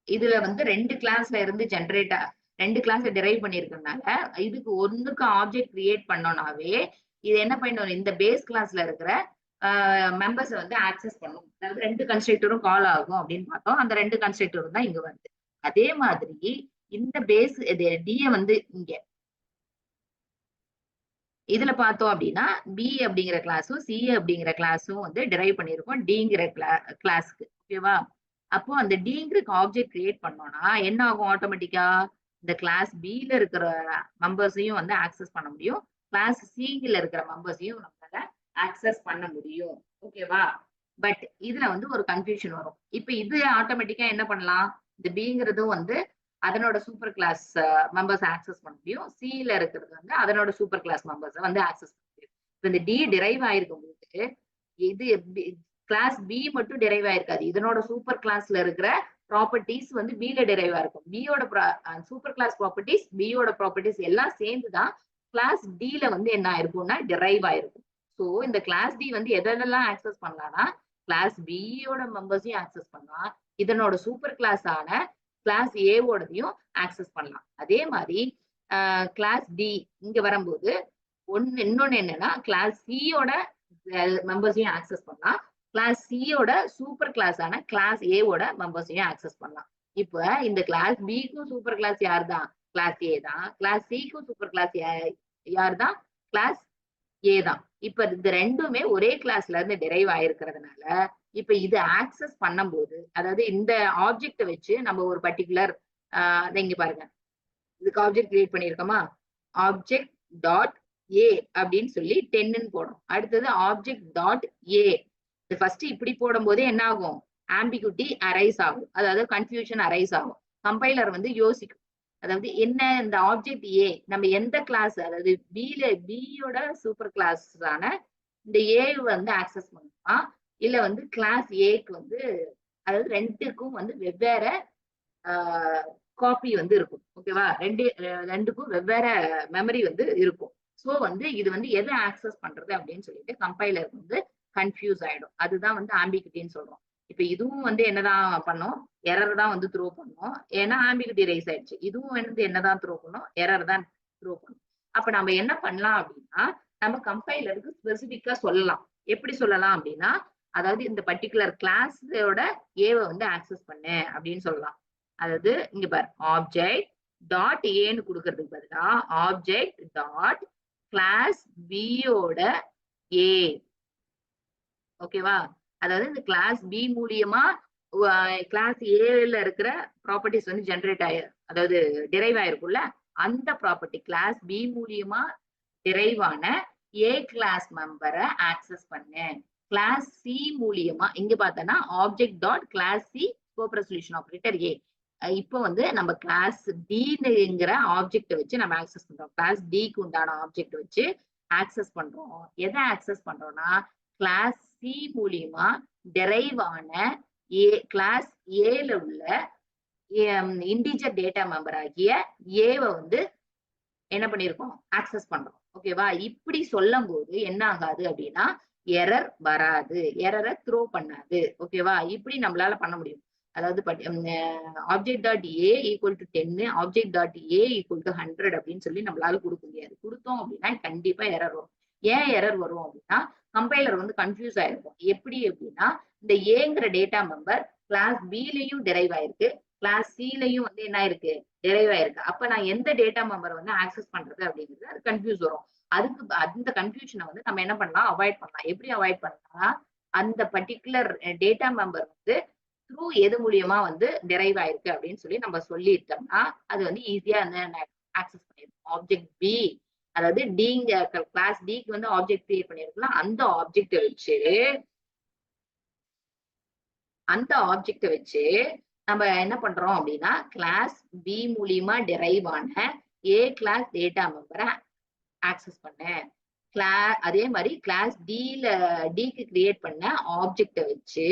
இதுல வந்து 2 கிளாஸ்ல இருந்து ஜென்ரேட் 2 கிளாஸ் டெரைவ் பண்ணிருக்கனால இதுக்கு ஒண்ணுக்கு ஆப்ஜெக்ட் கிரியேட் பண்ணோம்னாவே இது என்ன பண்ணும்? இந்த பேஸ் கிளாஸ்ல இருக்கிற மெம்பர்ஸ் வந்து ஆக்சஸ் பண்ணும். அதாவது 2 கன்ஸ்ட்ரக்டரும் கால் ஆகும் அப்படின்னு பார்த்தோம். அந்த 2 கன்ஸ்ட்ரக்டரும் தான் இங்க வருது. அதே மாதிரி இந்த பேஸ் டிய வந்து இங்க இதுல பார்த்தோம் அப்படின்னா பி அப்படிங்கிற கிளாஸும் சி அப்படிங்கிற கிளாஸும் வந்து டெரைவ் பண்ணிருக்கோம் டிங்கிற கிளாஸ்க்கு. ஓகேவா? அப்போ அந்த டிங்கிற ஆப்ஜெக்ட் கிரியேட் பண்ணோம்னா என்ன ஆகும்? ஆட்டோமேட்டிக்கா இந்த கிளாஸ் பில இருக்கிற மெம்பர்ஸையும் வந்து ஆக்சஸ் பண்ண முடியும். கிளாஸ் சில இருக்கிற மெம்பர்ஸையும் நம்மளால ஆக்சஸ் பண்ண முடியும். ஓகேவா? பட் இதுல வந்து ஒரு கன்ஃபியூஷன் வரும். இப்ப இது ஆட்டோமேட்டிக்கா என்ன பண்ணலாம்? இந்த பிங்கிறதும் வந்து அதனோட சூப்பர் கிளாஸ் மெம்பர்ஸ் ஆக்சஸ் பண்ண முடியும். சில இருக்கிறது வந்து அதனோட சூப்பர் கிளாஸ் மெம்பர்ஸ் வந்து ஆக்சஸ் பண்ண முடியும். இப்ப இந்த டி டிரைவ் ஆயிருக்கும் போது இது கிளாஸ் பி மட்டும் டிரைவ் ஆயிருக்காது. இதனோட சூப்பர் கிளாஸ்ல இருக்கிற ப்ராப்பர்ட்டிஸ் வந்து பில டிரைவ் ஆயிருக்கும். பியோட சூப்பர் கிளாஸ் ப்ராப்பர்ட்டிஸ் பியோட ப்ராப்பர்ட்டிஸ் எல்லாம் சேர்ந்துதான் கிளாஸ் டில வந்து என்ன ஆயிருக்கும்னா டிரைவ் ஆயிருக்கும். சோ இந்த கிளாஸ் டி வந்து எதெல்லாம் ஆக்சஸ் பண்ணலாம்னா கிளாஸ் பியோட மெம்பர்ஸையும் ஆக்சஸ் பண்ணலாம். இதனோட சூப்பர் கிளாஸ் ஆன கிளாஸ் ஏவோடதையும் ஆக்சஸ் பண்ணலாம். அதே மாதிரி கிளாஸ் டி இங்க வரும்போது இன்னொன்னு என்னன்னா கிளாஸ் சியோட மெம்பர்ஸையும் ஆக்சஸ் பண்ணலாம். கிளாஸ் சியோட சூப்பர் கிளாஸ் ஆன கிளாஸ் ஏவோட மெம்பர்ஸையும் ஆக்சஸ் பண்ணலாம். இப்ப இந்த கிளாஸ் பிக்கும் சூப்பர் கிளாஸ் யார் தான்? கிளாஸ் ஏ தான். கிளாஸ் சிக்கும் சூப்பர் கிளாஸ் யார் தான்? கிளாஸ் ஏ தான். இப்ப இந்த ரெண்டுமே ஒரே கிளாஸ்ல இருந்து டெரைவ் ஆயிருக்கிறதுனால இப்ப இது ஆக்சஸ் பண்ணும்போது அதாவது இந்த ஆப்ஜெக்ட வச்சு நம்ம ஒரு பர்டிகுலர் இங்க பாருங்க இதுக்கு ஆப்ஜெக்ட் கிரியேட் பண்ணிருக்கோமா? ஆப்ஜெக்ட் டாட் ஏ அப்படின்னு சொல்லி 10ன்னு போடுறோம். அடுத்தது ஆப்ஜெக்ட் டாட் ஏ. ஃபர்ஸ்ட் இப்படி போடும் போதே என்ன ஆகும்? ஆம்பிகுட்டி அரைஸ் ஆகும். அதாவது கன்ஃபியூஷன் அரைஸ் ஆகும். கம்பைலர் வந்து யோசிக்கும். அதாவது என்ன இந்த ஆப்ஜெக்ட் ஏ நம்ம எந்த கிளாஸ் அதாவது பியோட சூப்பர் கிளாஸ் ஆன இந்த ஏ வந்து ஆக்சஸ் பண்ணணுமா இல்ல வந்து கிளாஸ் ஏக்கு வந்து அதாவது ரெண்டுக்கும் வந்து வெவ்வேறு காப்பி வந்து இருக்கும். ஓகேவா? ரெண்டுக்கும் வெவ்வேறு மெமரி வந்து இருக்கும். சோ வந்து இது வந்து எதை ஆக்சஸ் பண்றது அப்படின்னு சொல்லிட்டு கம்பைலர் வந்து கன்ஃபியூஸ் ஆயிடும். அதுதான் வந்து ஆம்பிகுட்டின்னு சொல்றோம். இப்ப இதுவும் வந்து என்னதான் பண்ணும்? எரர் தான் வந்து த்ரோ பண்ணும். ஏன்னா ஆம்பிகுட்டி ரைஸ் ஆயிடுச்சு. இதுவும் வந்து என்னதான் த்ரோ பண்ணும்? எரர் தான் த்ரோ பண்ணும். அப்ப நம்ம என்ன பண்ணலாம் அப்படின்னா நம்ம கம்பைலருக்கு ஸ்பெசிபிக்கா சொல்லலாம். எப்படி சொல்லலாம் அப்படின்னா அதாவது இந்த பர்டிகுலர் கிளாஸோட ஏவை வந்து ஆக்சஸ் பண்ணு அப்படின்னு சொல்லலாம். அதாவது இங்க பாரு ஆப்ஜெக்ட் டாட் ஏன்னு கொடுக்கறதுக்கு பதிலா ஆப்ஜெக்ட் டாட் கிளாஸ் பியோட ஏ. ஓகேவா? அதாவது இந்த கிளாஸ் பி மூலியமா கிளாஸ் ஏல இருக்கிற ப்ராப்பர்ட்டிஸ் வந்து ஜெனரேட் அதாவது டிரைவ் ஆயிருக்கும்ல, அந்த ப்ராப்பர்ட்டி கிளாஸ் பி மூலியமா டிரைவ் ஆன ஏ கிளாஸ் மெம்பரை ஆக்சஸ் பண்ணு. கிளாஸ் சி மூலியமா இங்க பார்த்தோன்னா object dot class C scope resolution operator A. இப்போ வந்து நம்ம கிளாஸ் டிங்கிற ஆப்ஜெக்ட் வச்சு நம்ம ஆக்சஸ் பண்றோம். கிளாஸ் டிக்கு உண்டான ஆப்ஜெக்ட் வச்சு ஆக்சஸ் பண்றோம். எதை ஆக்சஸ் பண்றோம்னா கிளாஸ் சி மூலியமா டெரைவ் ஆன ஏ கிளாஸ் ஏல உள்ள இன்டிஜர் டேட்டா மெம்பர் ஆகிய ஏவை வந்து என்ன பண்ணிருக்கோம் ஆக்சஸ் பண்றோம். ஓகேவா? இப்படி சொல்லும் போது என்ன ஆகாது அப்படின்னா எரர் வராது, எரரை த்ரோ பண்ணாது. ஓகேவா? இப்படி நம்மளால பண்ண முடியும். அதாவது object dot A equal to 10 object dot A equal to 100 அப்படின்னு சொல்லி நம்மளால கொடுக்க முடியாது. கொடுத்தோம் அப்படின்னா கண்டிப்பா எரர் வரும். ஏன் எரர் வரும் அப்படின்னா கம்பைலர் வந்து கன்ஃபியூஸ் ஆயிருக்கும். எப்படி அப்படின்னா இந்த ஏங்கிற டேட்டா மெம்பர் கிளாஸ் பிலையும் டெரைவ் ஆயிருக்கு, கிளாஸ் சிலையும் வந்து என்ன ஆயிருக்கு டெரைவ் ஆயிருக்கு. அப்ப நான் எந்த டேட்டா மெம்பர் வந்து ஆக்சஸ் பண்றது அப்படிங்கிறது அது கன்ஃபியூஸ் வரும். அதுக்கு அந்த கன்ஃபியூஷனை வந்து நம்ம என்ன பண்ணலாம் அவாய்ட் பண்ணலாம். எப்படி அவாய்ட் பண்ணலாம்? அந்த பர்டிகுலர் டேட்டா மெம்பர் வந்து த்ரூ எது மூலியமா வந்து டெரைவ் ஆயிருக்கு அப்படின்னு சொல்லி நம்ம சொல்லிட்டோம்னா அது வந்து ஈஸியா ஆக்சஸ் பண்ணிருக்கோம். ஆப்ஜெக்ட் பி அதாவது டிங்க கிளாஸ் டிக்கு வந்து ஆப்ஜெக்ட் கிரியேட் பண்ணிருக்கலாம். அந்த ஆப்ஜெக்ட் வச்சு நம்ம என்ன பண்றோம் அப்படின்னா கிளாஸ் பி மூலியமா டெரைவ் ஆன ஏ கிளாஸ் டேட்டா மெம்பரை ஆக்சஸ் பண்ண அதே மாதிரி கிளாஸ் டிக்கு கிரியேட் பண்ண ஆப்ஜெக்ட வச்சு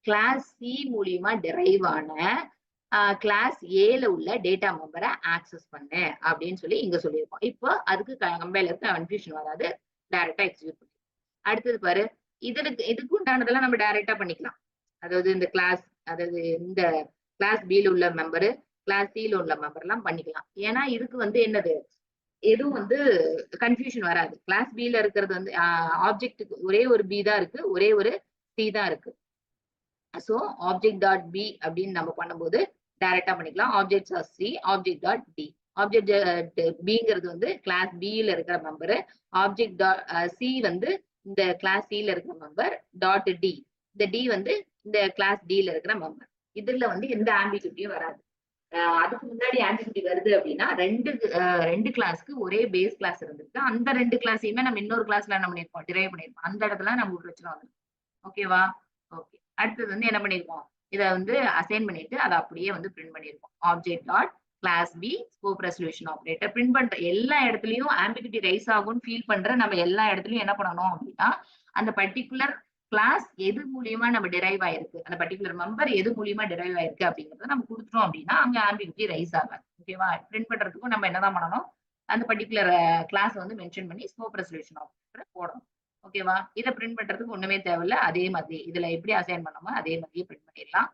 கிளாஸ் சி மூலியமா டெரைவ் ஆன கிளாஸ் ஏல உள்ள டேட்டா மெம்பரை ஆக்சஸ் பண்ண அப்படின்னு சொல்லி இங்க சொல்லியிருக்கோம். இப்போ அதுக்கு கம்பைலருக்கு கன்ஃபியூஷன் வராது, டைரக்டா எக்ஸிக்யூட் பண்ணி. அடுத்தது பாரு, இதுக்கு உண்டானதெல்லாம் நம்ம டைரக்டா பண்ணிக்கலாம். அதாவது இந்த கிளாஸ் அதாவது இந்த கிளாஸ் பில உள்ள மெம்பரு கிளாஸ் சில உள்ள மெம்பர் எல்லாம் பண்ணிக்கலாம். ஏன்னா இதுக்கு வந்து என்னது எதுவும் வந்து கன்ஃபியூஷன் வராது. கிளாஸ் பில இருக்கிறது வந்து ஆப்ஜெக்ட்டுக்கு ஒரே ஒரு பி தான் இருக்கு, ஒரே ஒரு சி தான் இருக்கு. சோ ஆப்ஜெக்ட் டாட் பி அப்படின்னு நம்ம பண்ணும்போது டைரக்டா பண்ணிக்கலாம். Object of C object dot D. Object பிங்கிறது வந்து கிளாஸ் பில இருக்கிற மெம்பரு, ஆப்ஜெக்ட் டாட் சி வந்து இந்த கிளாஸ் சில இருக்கிற மெம்பர் டாட் டி. இந்த டி வந்து இந்த கிளாஸ் டில இருக்கிற மெம்பர். இதுல வந்து எந்த ஆம்பிகுட்டியும் வராது. அதுக்கு முன்னாடி ஆம்பிகுட்டி வருது அப்படின்னா ரெண்டு கிளாஸ்க்கு ஒரே பேஸ் கிளாஸ் இருந்திருக்கு. அந்த ரெண்டு கிளாஸையுமே நம்ம இன்னொரு கிளாஸ்ல என்ன பண்ணிருப்போம் டிரைவ் பண்ணிருப்போம். அந்த இடத்துல நமக்கு பிரச்சனை வந்துடும். ஓகேவா? ஓகே. அடுத்தது வந்து என்ன பண்ணிருக்கோம் இதை வந்து அசைன் பண்ணிட்டு அதை அப்படியே வந்து பிரிண்ட் பண்ணிருக்கோம். Object dot class B scope resolution operator print பண்ற எல்லா இடத்துலயும் ஆம்பிகுட்டி ரைஸ் ஆகும்னு ஃபீல் பண்ற நம்ம எல்லா இடத்துலயும் என்ன பண்ணணும் அப்படின்னா அந்த பர்டிகுலர் கிளாஸ் எது மூலியமா நம்ம டிரைவ் ஆயிருக்கு, அந்த பர்டிகுலர் மெம்பர் எது மூலியமா டிரைவ் ஆயிருக்கு அப்படிங்கறத நம்ம கொடுத்துட்டோம் அப்படின்னா அங்க ஆம்பிகுட்டி ரைஸ் ஆகாது. ஓகேவா? பிரிண்ட் பண்றதுக்கும் நம்ம என்னதான் பண்ணணும் அந்த பர்டிகுலர் கிளாஸ் வந்து மென்ஷன் பண்ணி ஸ்கோப் ரெசல்யூஷன் ஆபரேட்டர் போடணும். ஓகேவா? இதை பிரிண்ட் பண்றதுக்கு ஒண்ணுமே தேவையில்ல. அதே மாதிரி இதுல எப்படி அசைன் பண்ணாமோ அதே மாதிரியே பிரிண்ட் பண்ணிடலாம்.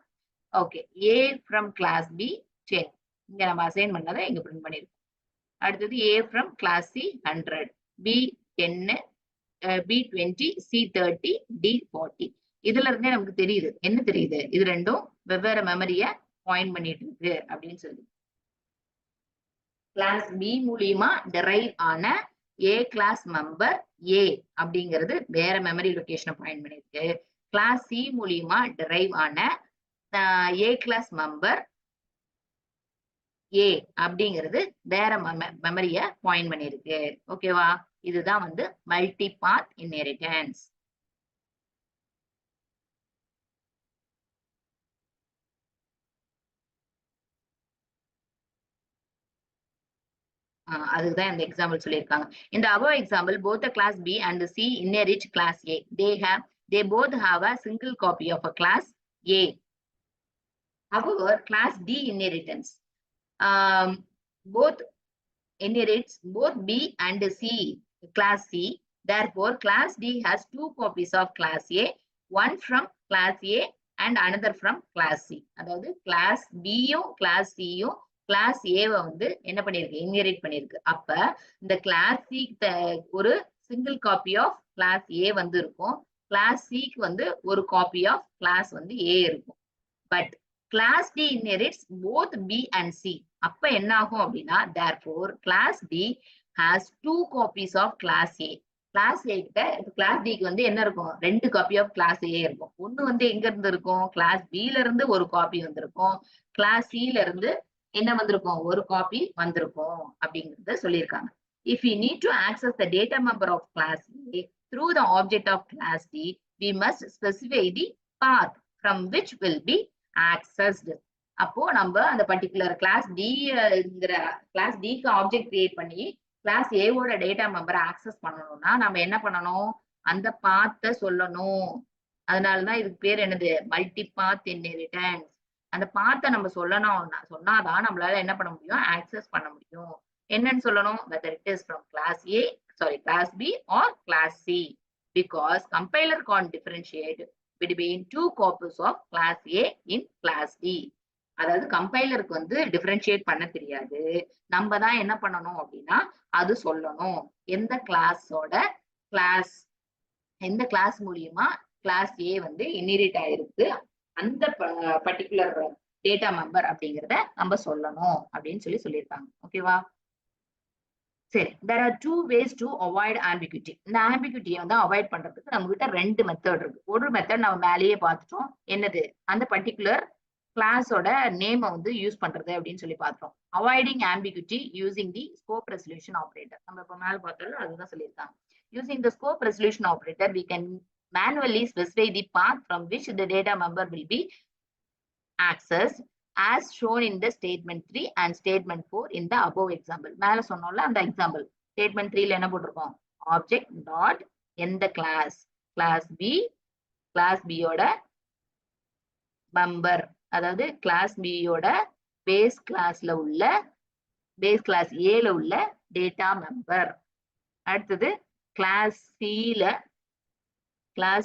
Okay. A from class B சரி இங்க நம்ம அசைன் பண்ணதை இங்க பிரிண்ட் பண்ணிருக்கோம். அடுத்தது A from class C 100 B 10 B 20 C 30 D 40. இதுல இருந்தே நமக்கு தெரியுது என்ன தெரியுது இது ரெண்டும் வெவ்வேறு மெமரிய பாயிண்ட் பண்ணிட்டு இருக்கு அப்படின்னு சொல்லி. கிளாஸ் பி மூலியமா டெரைவ் ஆன ஏ கிளாஸ் மெம்பர் ஏ அப்படிங்கிறது வேற மெமரி லொகேஷனை பாயிண்ட் பண்ணிருக்கு. கிளாஸ் சி மூலியமா டெரைவ் ஆன ஏ கிளாஸ் மெம்பர் ஏ அப்படிங்கிறது வேற மெமரிய பாயிண்ட் பண்ணிருக்கு. ஓகேவா? இதுதான் வந்து மல்டி பாத் இன்ஹெரிட்டன்ஸ். அதுதான் இந்த எக்ஸாம்பிள் சொல்லியிருக்காங்க. In the above example, both the class B and the C inherit class A. They both have a single copy of a class A. However, class D inheritance both inherits both B and C class C. Therefore, class D has two copies of class A, one from class A and another from class C. அதாவது class B யும் class C யும் class ஏவை வந்து என்ன பண்ணிருக்கு inherit பண்ணிருக்கு. அப்ப இந்த கிளாஸ் சி ஒரு சிங்கிள் காப்பி ஆஃப் கிளாஸ் ஏ வந்து இருக்கும், கிளாஸ் சிக்கு வந்து ஒரு காப்பி ஆஃப் கிளாஸ் வந்து ஏ இருக்கும். But class D inherits both B and C. அப்ப என்ன ஆகும் அப்படின்னா therefore class D has 2 copies of class A. கிளாஸ் A கிட்ட கிளாஸ் D க்கு வந்து என்ன இருக்கும்? 2 காப்பி ஆஃப் கிளாஸ் A இருக்கும். ஒன்னு வந்து எங்க இருந்து இருக்கும்? கிளாஸ் B ல இருந்து ஒரு காப்பி வந்திருக்கும். கிளாஸ் C ல இருந்து என்ன வந்திருக்கும்? ஒரு காப்பி வந்திருக்கும் அப்படிங்கறத சொல்லியிருக்காங்க. If we need to access the data member of class A through the object of class D, we must specify the path from which will be accessed. அப்போ நம்ம அந்த பர்டிகுலர் கிளாஸ் டிங்கிற கிளாஸ் டிக்கு object create பண்ணி class ஏவோட data மெம்பரை access பண்ணணும்னா நம்ம என்ன பண்ணணும்? அந்த பாத்தை சொல்லணும். அதனாலதான் இதுக்கு பேர் என்னது? மல்டி பாத் இன்ஹெரிட்டன்ஸ். அந்த பாத்தை நம்ம சொன்னாதான் நம்மளால என்ன பண்ண முடியும்? ஆக்சஸ் பண்ண முடியும். என்னன்னு சொல்லணும்? whether it is from class A, sorry, class B or class C, because compiler can't differentiate between 2 copies of class A in class D. அதாவது கம்பைலருக்கு வந்து டிஃபரன்ஷியேட் பண்ண தெரியாது. நம்ம தான் என்ன பண்ணணும் அப்படின்னா அது சொல்லணும். எந்த கிளாஸ் மூலியமா கிளாஸ் ஏ வந்து இன்ஹெரிட் ஆயிருக்கு அந்த பர்டிகுலர் டேட்டா மெம்பர் அப்படிங்கிறத நம்ம சொல்லணும் அப்படின்னு சொல்லியிருக்காங்க. ஓகேவா? சரி, there are 2 ways to avoid ambiguity. இந்த ஆம்பிகுட்டியை வந்து அவாய்ட் பண்றதுக்கு நம்ம கிட்ட 2 மெத்தட் இருக்கு. ஒரு மெத்தட் நம்ம மேலேயே பார்த்துட்டோம். என்னது? அந்த பர்டிகுலர் கிளாஸோட நேம் வந்து யூஸ் பண்றது அப்படின்னு பார்த்தோம். Avoiding ambiguity using the scope resolution operator. நம்ம இப்ப மேல பார்த்தோம் அதுதான் சொல்லியிருக்காங்க. Using the scope resolution operator we can manually specify the path from which the data member will be accessed as shown in the statement 3 and statement 4 in the above example. மேல சொன்னோம்ல அந்த example statement 3ல என்ன போட்டிருக்கோம்? object dot எந்த class B யோட member, அதாவது class B யோட base class A ல உள்ள டேட்டா மெம்பர். அடுத்தது கிளாஸ்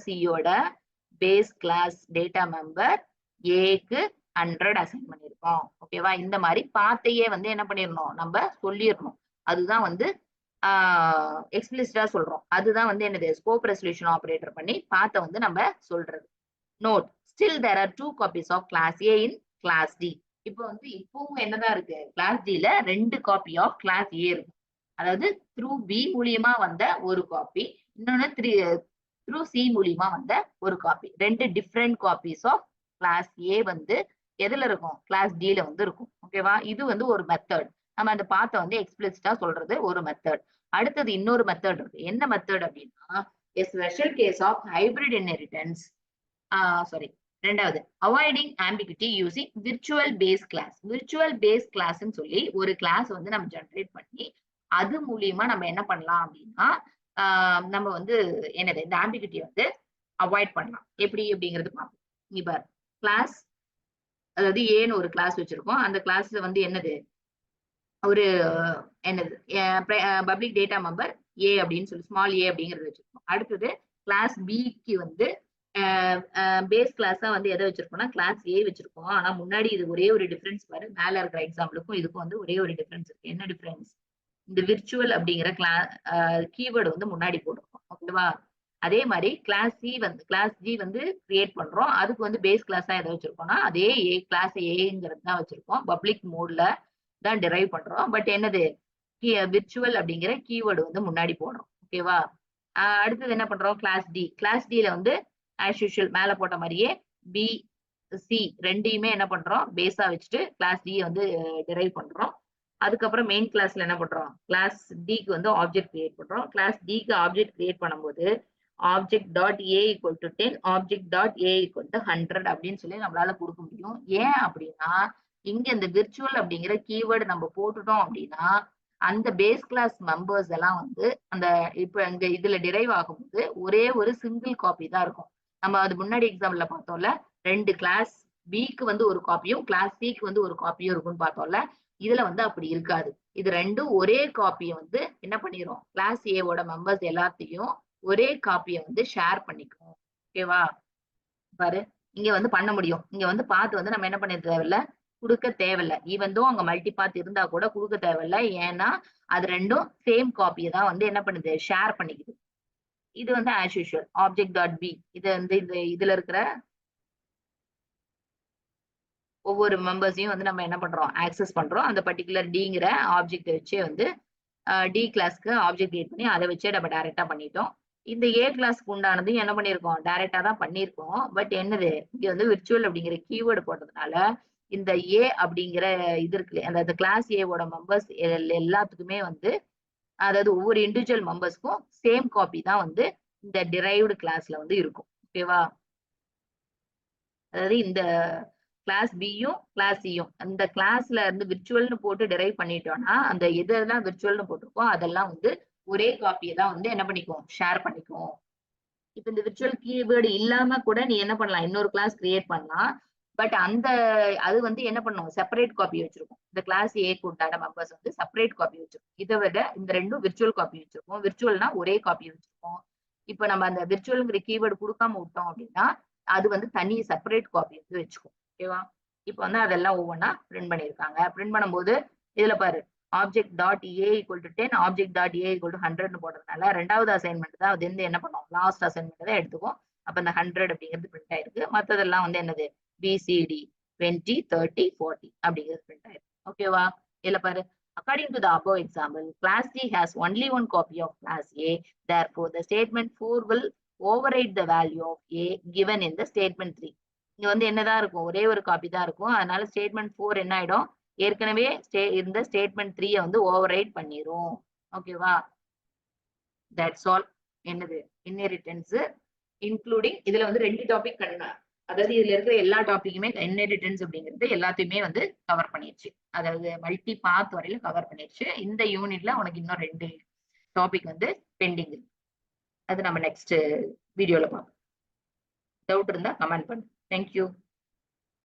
C யோட பேஸ் கிளாஸ் டேட்டா மெம்பர் ஏக்கு 100 அசைன் பண்ணிருக்கோம். ஓகேவா? இந்த மாதிரி பாத்தையே வந்து என்ன பண்ணிடணும்? நம்ம சொல்லிடணும். அதுதான் வந்து எக்ஸ்பிளிசிட்டா சொல்றோம். அதுதான் வந்து என்னது? ஸ்கோப் ரெசல்யூஷன் ஆபரேட்டர் பண்ணி பாத்தை வந்து நம்ம சொல்றது. Note, still there are 2 copies of class A in class D. இப்போ வந்து இப்பவும் என்னதான் இருக்கு? கிளாஸ் D ல 2 காப்பி ஆஃப் கிளாஸ் A இருக்கு. அதாவது த்ரூ B மூலியமா வந்த ஒரு காப்பி, இன்னொன்னு த்ரூ C மூலியமா வந்த ஒரு காப்பி. 2 different copies of class A வந்து எதுல இருக்கும்? கிளாஸ் D ல வந்து இருக்கும். ஓகேவா? இது வந்து ஒரு மெத்தட். நம்ம அந்த பாத்தை வந்து எக்ஸ்பிளிசிட்டா சொல்றது ஒரு மெத்தட். அடுத்தது இன்னொரு மெத்தட் இருக்கு. என்ன மெத்தட் அப்படின்னா a special case of hybrid inheritance. ரெண்டாவது avoiding ambiguity using virtual base class. Virtual base கிளாஸ்ன்னு சொல்லி ஒரு கிளாஸ் வந்து நம்ம ஜெனரேட் பண்ணி அது மூலியமா நம்ம என்ன பண்ணலாம் அப்படின்னா நம்ம வந்து என்னது? இந்த ஆம்பிகுட்டியை வந்து அவாய்ட் பண்ணலாம். எப்படி அப்படிங்கிறது பார்ப்போம். இப்ப கிளாஸ், அதாவது ஏன்னு ஒரு கிளாஸ் வச்சிருக்கோம். அந்த கிளாஸ்ல வந்து என்னது? ஒரு என்னது? பப்ளிக் டேட்டா மெம்பர் ஏ அப்படின்னு சொல்லி ஸ்மால் ஏ அப்படிங்கிறது வச்சிருக்கோம். அடுத்தது கிளாஸ் பிக்கு வந்து பேஸ் கிளாஸா வந்து எதை வச்சிருக்கோம்னா கிளாஸ் ஏ வச்சிருக்கோம். ஆனா முன்னாடி இது ஒரே ஒரு டிஃபரன்ஸ் பாரு. மேல இருக்கிற எக்ஸாம்பிளுக்கும் இதுக்கும் வந்து ஒரே ஒரு டிஃபரன்ஸ் இருக்கு. என்ன டிஃபரன்ஸ்? இந்த விர்ச்சுவல் அப்படிங்கிற கீவேர்டு வந்து முன்னாடி போட்டிருக்கோம். ஓகேவா? அதே மாதிரி கிளாஸ் ஜி வந்து கிரியேட் பண்றோம். அதுக்கு வந்து பேஸ் கிளாஸா எதை வச்சிருக்கோம்னா அதே கிளாஸ் ஏங்கிறது தான் வச்சிருக்கோம். பப்ளிக் மோட்ல தான் டிரைவ் பண்றோம். பட் என்னது? விர்ச்சுவல் அப்படிங்கிற கீவேர்டு வந்து முன்னாடி போடுறோம். ஓகேவா? அடுத்தது என்ன பண்றோம்? கிளாஸ் டில வந்து ஆஸ் யூஷுவல் மேல போட்ட மாதிரியே பி சி ரெண்டையுமே என்ன பண்றோம்? பேஸா வச்சுட்டு கிளாஸ் டி வந்து டிரைவ் பண்றோம். அதுக்கப்புறம் மெயின் கிளாஸ்ல என்ன பண்றோம்? கிளாஸ் டிக்கு வந்து ஆப்ஜெக்ட் கிரியேட் பண்றோம். கிளாஸ் டிக்கு ஆப்ஜெக்ட் கிரியேட் பண்ணும்போது object dot A equal to 10, object dot A equal to 100 அப்படின்னு சொல்லி நம்மளால கொடுக்க முடியும். ஏன் அப்படின்னா இங்க இந்த விர்ச்சுவல் அப்படிங்கிற கீவேர்டு நம்ம போட்டுட்டோம் அப்படின்னா அந்த பேஸ் கிளாஸ் மெம்பர்ஸ் எல்லாம் வந்து அந்த இப்ப இங்க இதுல டிரைவ் ஆகும்போது ஒரே ஒரு சிங்கிள் காப்பி தான் இருக்கும். நம்ம அது முன்னாடி எக்ஸாம்பிள்ல பார்த்தோம்ல, 2 கிளாஸ் பிக்கு வந்து ஒரு காப்பியும் கிளாஸ் சிக்கு வந்து ஒரு காப்பியும் இருக்கும்னு பார்த்தோம்ல. இதுல வந்து அப்படி இருக்காது. இது ரெண்டும் ஒரே காப்பியை வந்து என்ன பண்ணிரும்? கிளாஸ் ஏவோட மெம்பர்ஸ் எல்லாத்தையும் ஒரே காப்பியை வந்து ஷேர் பண்ணிக்கும். ஓகேவா? பாரு, இங்க வந்து பண்ண முடியும். இங்க வந்து பார்த்து வந்து நம்ம என்ன பண்ண தேவையில்ல, கொடுக்க தேவையில்ல. ஈவன் தோ அங்க மல்டி பாத் இருந்தா கூட கொடுக்க தேவையில்ல. ஏன்னா அது ரெண்டும் சேம் காப்பியை தான் வந்து என்ன பண்ணுது? ஷேர் பண்ணிக்குது. இது வந்து as usual object dot B இது வந்து இதுல இருக்கிற ஒவ்வொரு மெம்பர்ஸையும் வந்து நம்ம என்ன பண்றோம்? ஆக்சஸ் பண்றோம். அந்த பர்டிகுலர் டிங்கிற ஆப்ஜெக்ட் வச்சே வந்து டி கிளாஸ்க்கு ஆப்ஜெக்ட் கிரியேட் பண்ணி அதை வச்சே நம்ம டைரக்டா பண்ணிட்டோம். இந்த ஏ கிளாஸ்க்கு உண்டானது என்ன பண்ணியிருக்கோம், டைரக்டா தான் பண்ணியிருக்கோம். பட் என்னது இங்க வந்து விர்ச்சுவல் அப்படிங்கிற கீவேர்டு போட்டதுனால இந்த ஏ அப்படிங்கிற இது இருக்கு, அந்த கிளாஸ் ஏவோட மெம்பர்ஸ் எல்லாத்துக்குமே வந்து, அதாவது ஒவ்வொரு இண்டிவிஜுவல் மெம்பர்ஸ்க்கும் சேம் காப்பி தான் வந்து இந்த டிரைவ்டு கிளாஸ்ல வந்து இருக்கும். ஓகேவா? அதாவது இந்த கிளாஸ் பியும் கிளாஸ் சியும் அந்த கிளாஸ்ல இருந்து விர்ச்சுவல்னு போட்டு டிரைவ் பண்ணிட்டோம்னா, அந்த எதெல்லாம் விர்ச்சுவல்னு போட்டிருக்கோ அதெல்லாம் வந்து ஒரே காப்பியை தான் வந்து என்ன பண்ணிக்குவோம், ஷேர் பண்ணிக்குவோம். இப்ப இந்த விர்ச்சுவல் கீவேர்டு இல்லாம கூட நீ என்ன பண்ணலாம், இன்னொரு கிளாஸ் கிரியேட் பண்ணலாம். பட் அந்த அது வந்து என்ன பண்ணும், செப்பரேட் காப்பி வச்சிருக்கும். இந்த கிளாஸ் ஏ உண்டான மெம்பர்ஸ் வந்து செப்பரேட் காப்பி வச்சிருக்கும். இதை விட இந்த ரெண்டும் விர்ச்சுவல் காப்பி வச்சிருக்கோம். விர்ச்சுவல்னா ஒரே காப்பி வச்சிருக்கோம். இப்ப நம்ம அந்த விர்ச்சுவல்ங்கிற கீவேர்டு கொடுக்காம விட்டோம் அப்படின்னா அது வந்து தனி செப்பரேட் காப்பி வந்து வச்சுக்கும். ஓகேவா? இப்ப வந்து அதெல்லாம் ஒவ்வொன்றா பிரிண்ட் பண்ணியிருக்காங்க. பிரிண்ட் பண்ணும்போது இதுல பாரு, object dot A equal to 10 object dot A equal to 100 போடுறதுனால ரெண்டாவது அசைன்மெண்ட் தான் அது வந்து என்ன பண்ணும், லாஸ்ட் அசைன்மெண்ட் தான் எடுத்துக்கும். அப்ப இந்த 100 அப்படிங்கிறது பிரிண்ட் ஆயிருக்கு. மத்ததெல்லாம் வந்து என்னது, பிசிடி 20 30 40 அப்படிங்கிறது பிரிண்ட் ஆயிருக்கு. ஓகேவா? இதுல பாரு, according to the above example, class C has only one copy of class A. Therefore, the statement 4 will override the value of A given in the statement 3. இங்க வந்து என்னதான் இருக்கும், ஒரே ஒரு காப்பி தான் இருக்கும். அதனால ஸ்டேட்மெண்ட் 4 என்ன ஆயிடும், ஏற்கனவே இருந்த ஸ்டேட்மெண்ட் 3 வந்து ஓவர்ரைட் பண்ணிரும். ஓகேவா? That's all. என்னது, இன்ஹெரிட்டன்ஸ் இன்க்ளூடிங் இதுல வந்து 2 டாபிக் அதாவது இதுல இருக்கிற எல்லா டாபிக்குமே இன்ஹெரிட்டன்ஸ் அப்படிங்கிறது எல்லாத்தையுமே வந்து கவர் பண்ணிடுச்சு. அதாவது மல்டி பாத் வரையில கவர் பண்ணிடுச்சு. இந்த யூனிட்ல உனக்கு இன்னும் 2 டாபிக் வந்து பெண்டிங் இருக்கு. அது நம்ம நெக்ஸ்ட் வீடியோல பார்ப்போம். டவுட் இருந்தா கமெண்ட் பண்ணு. தேங்க்யூ.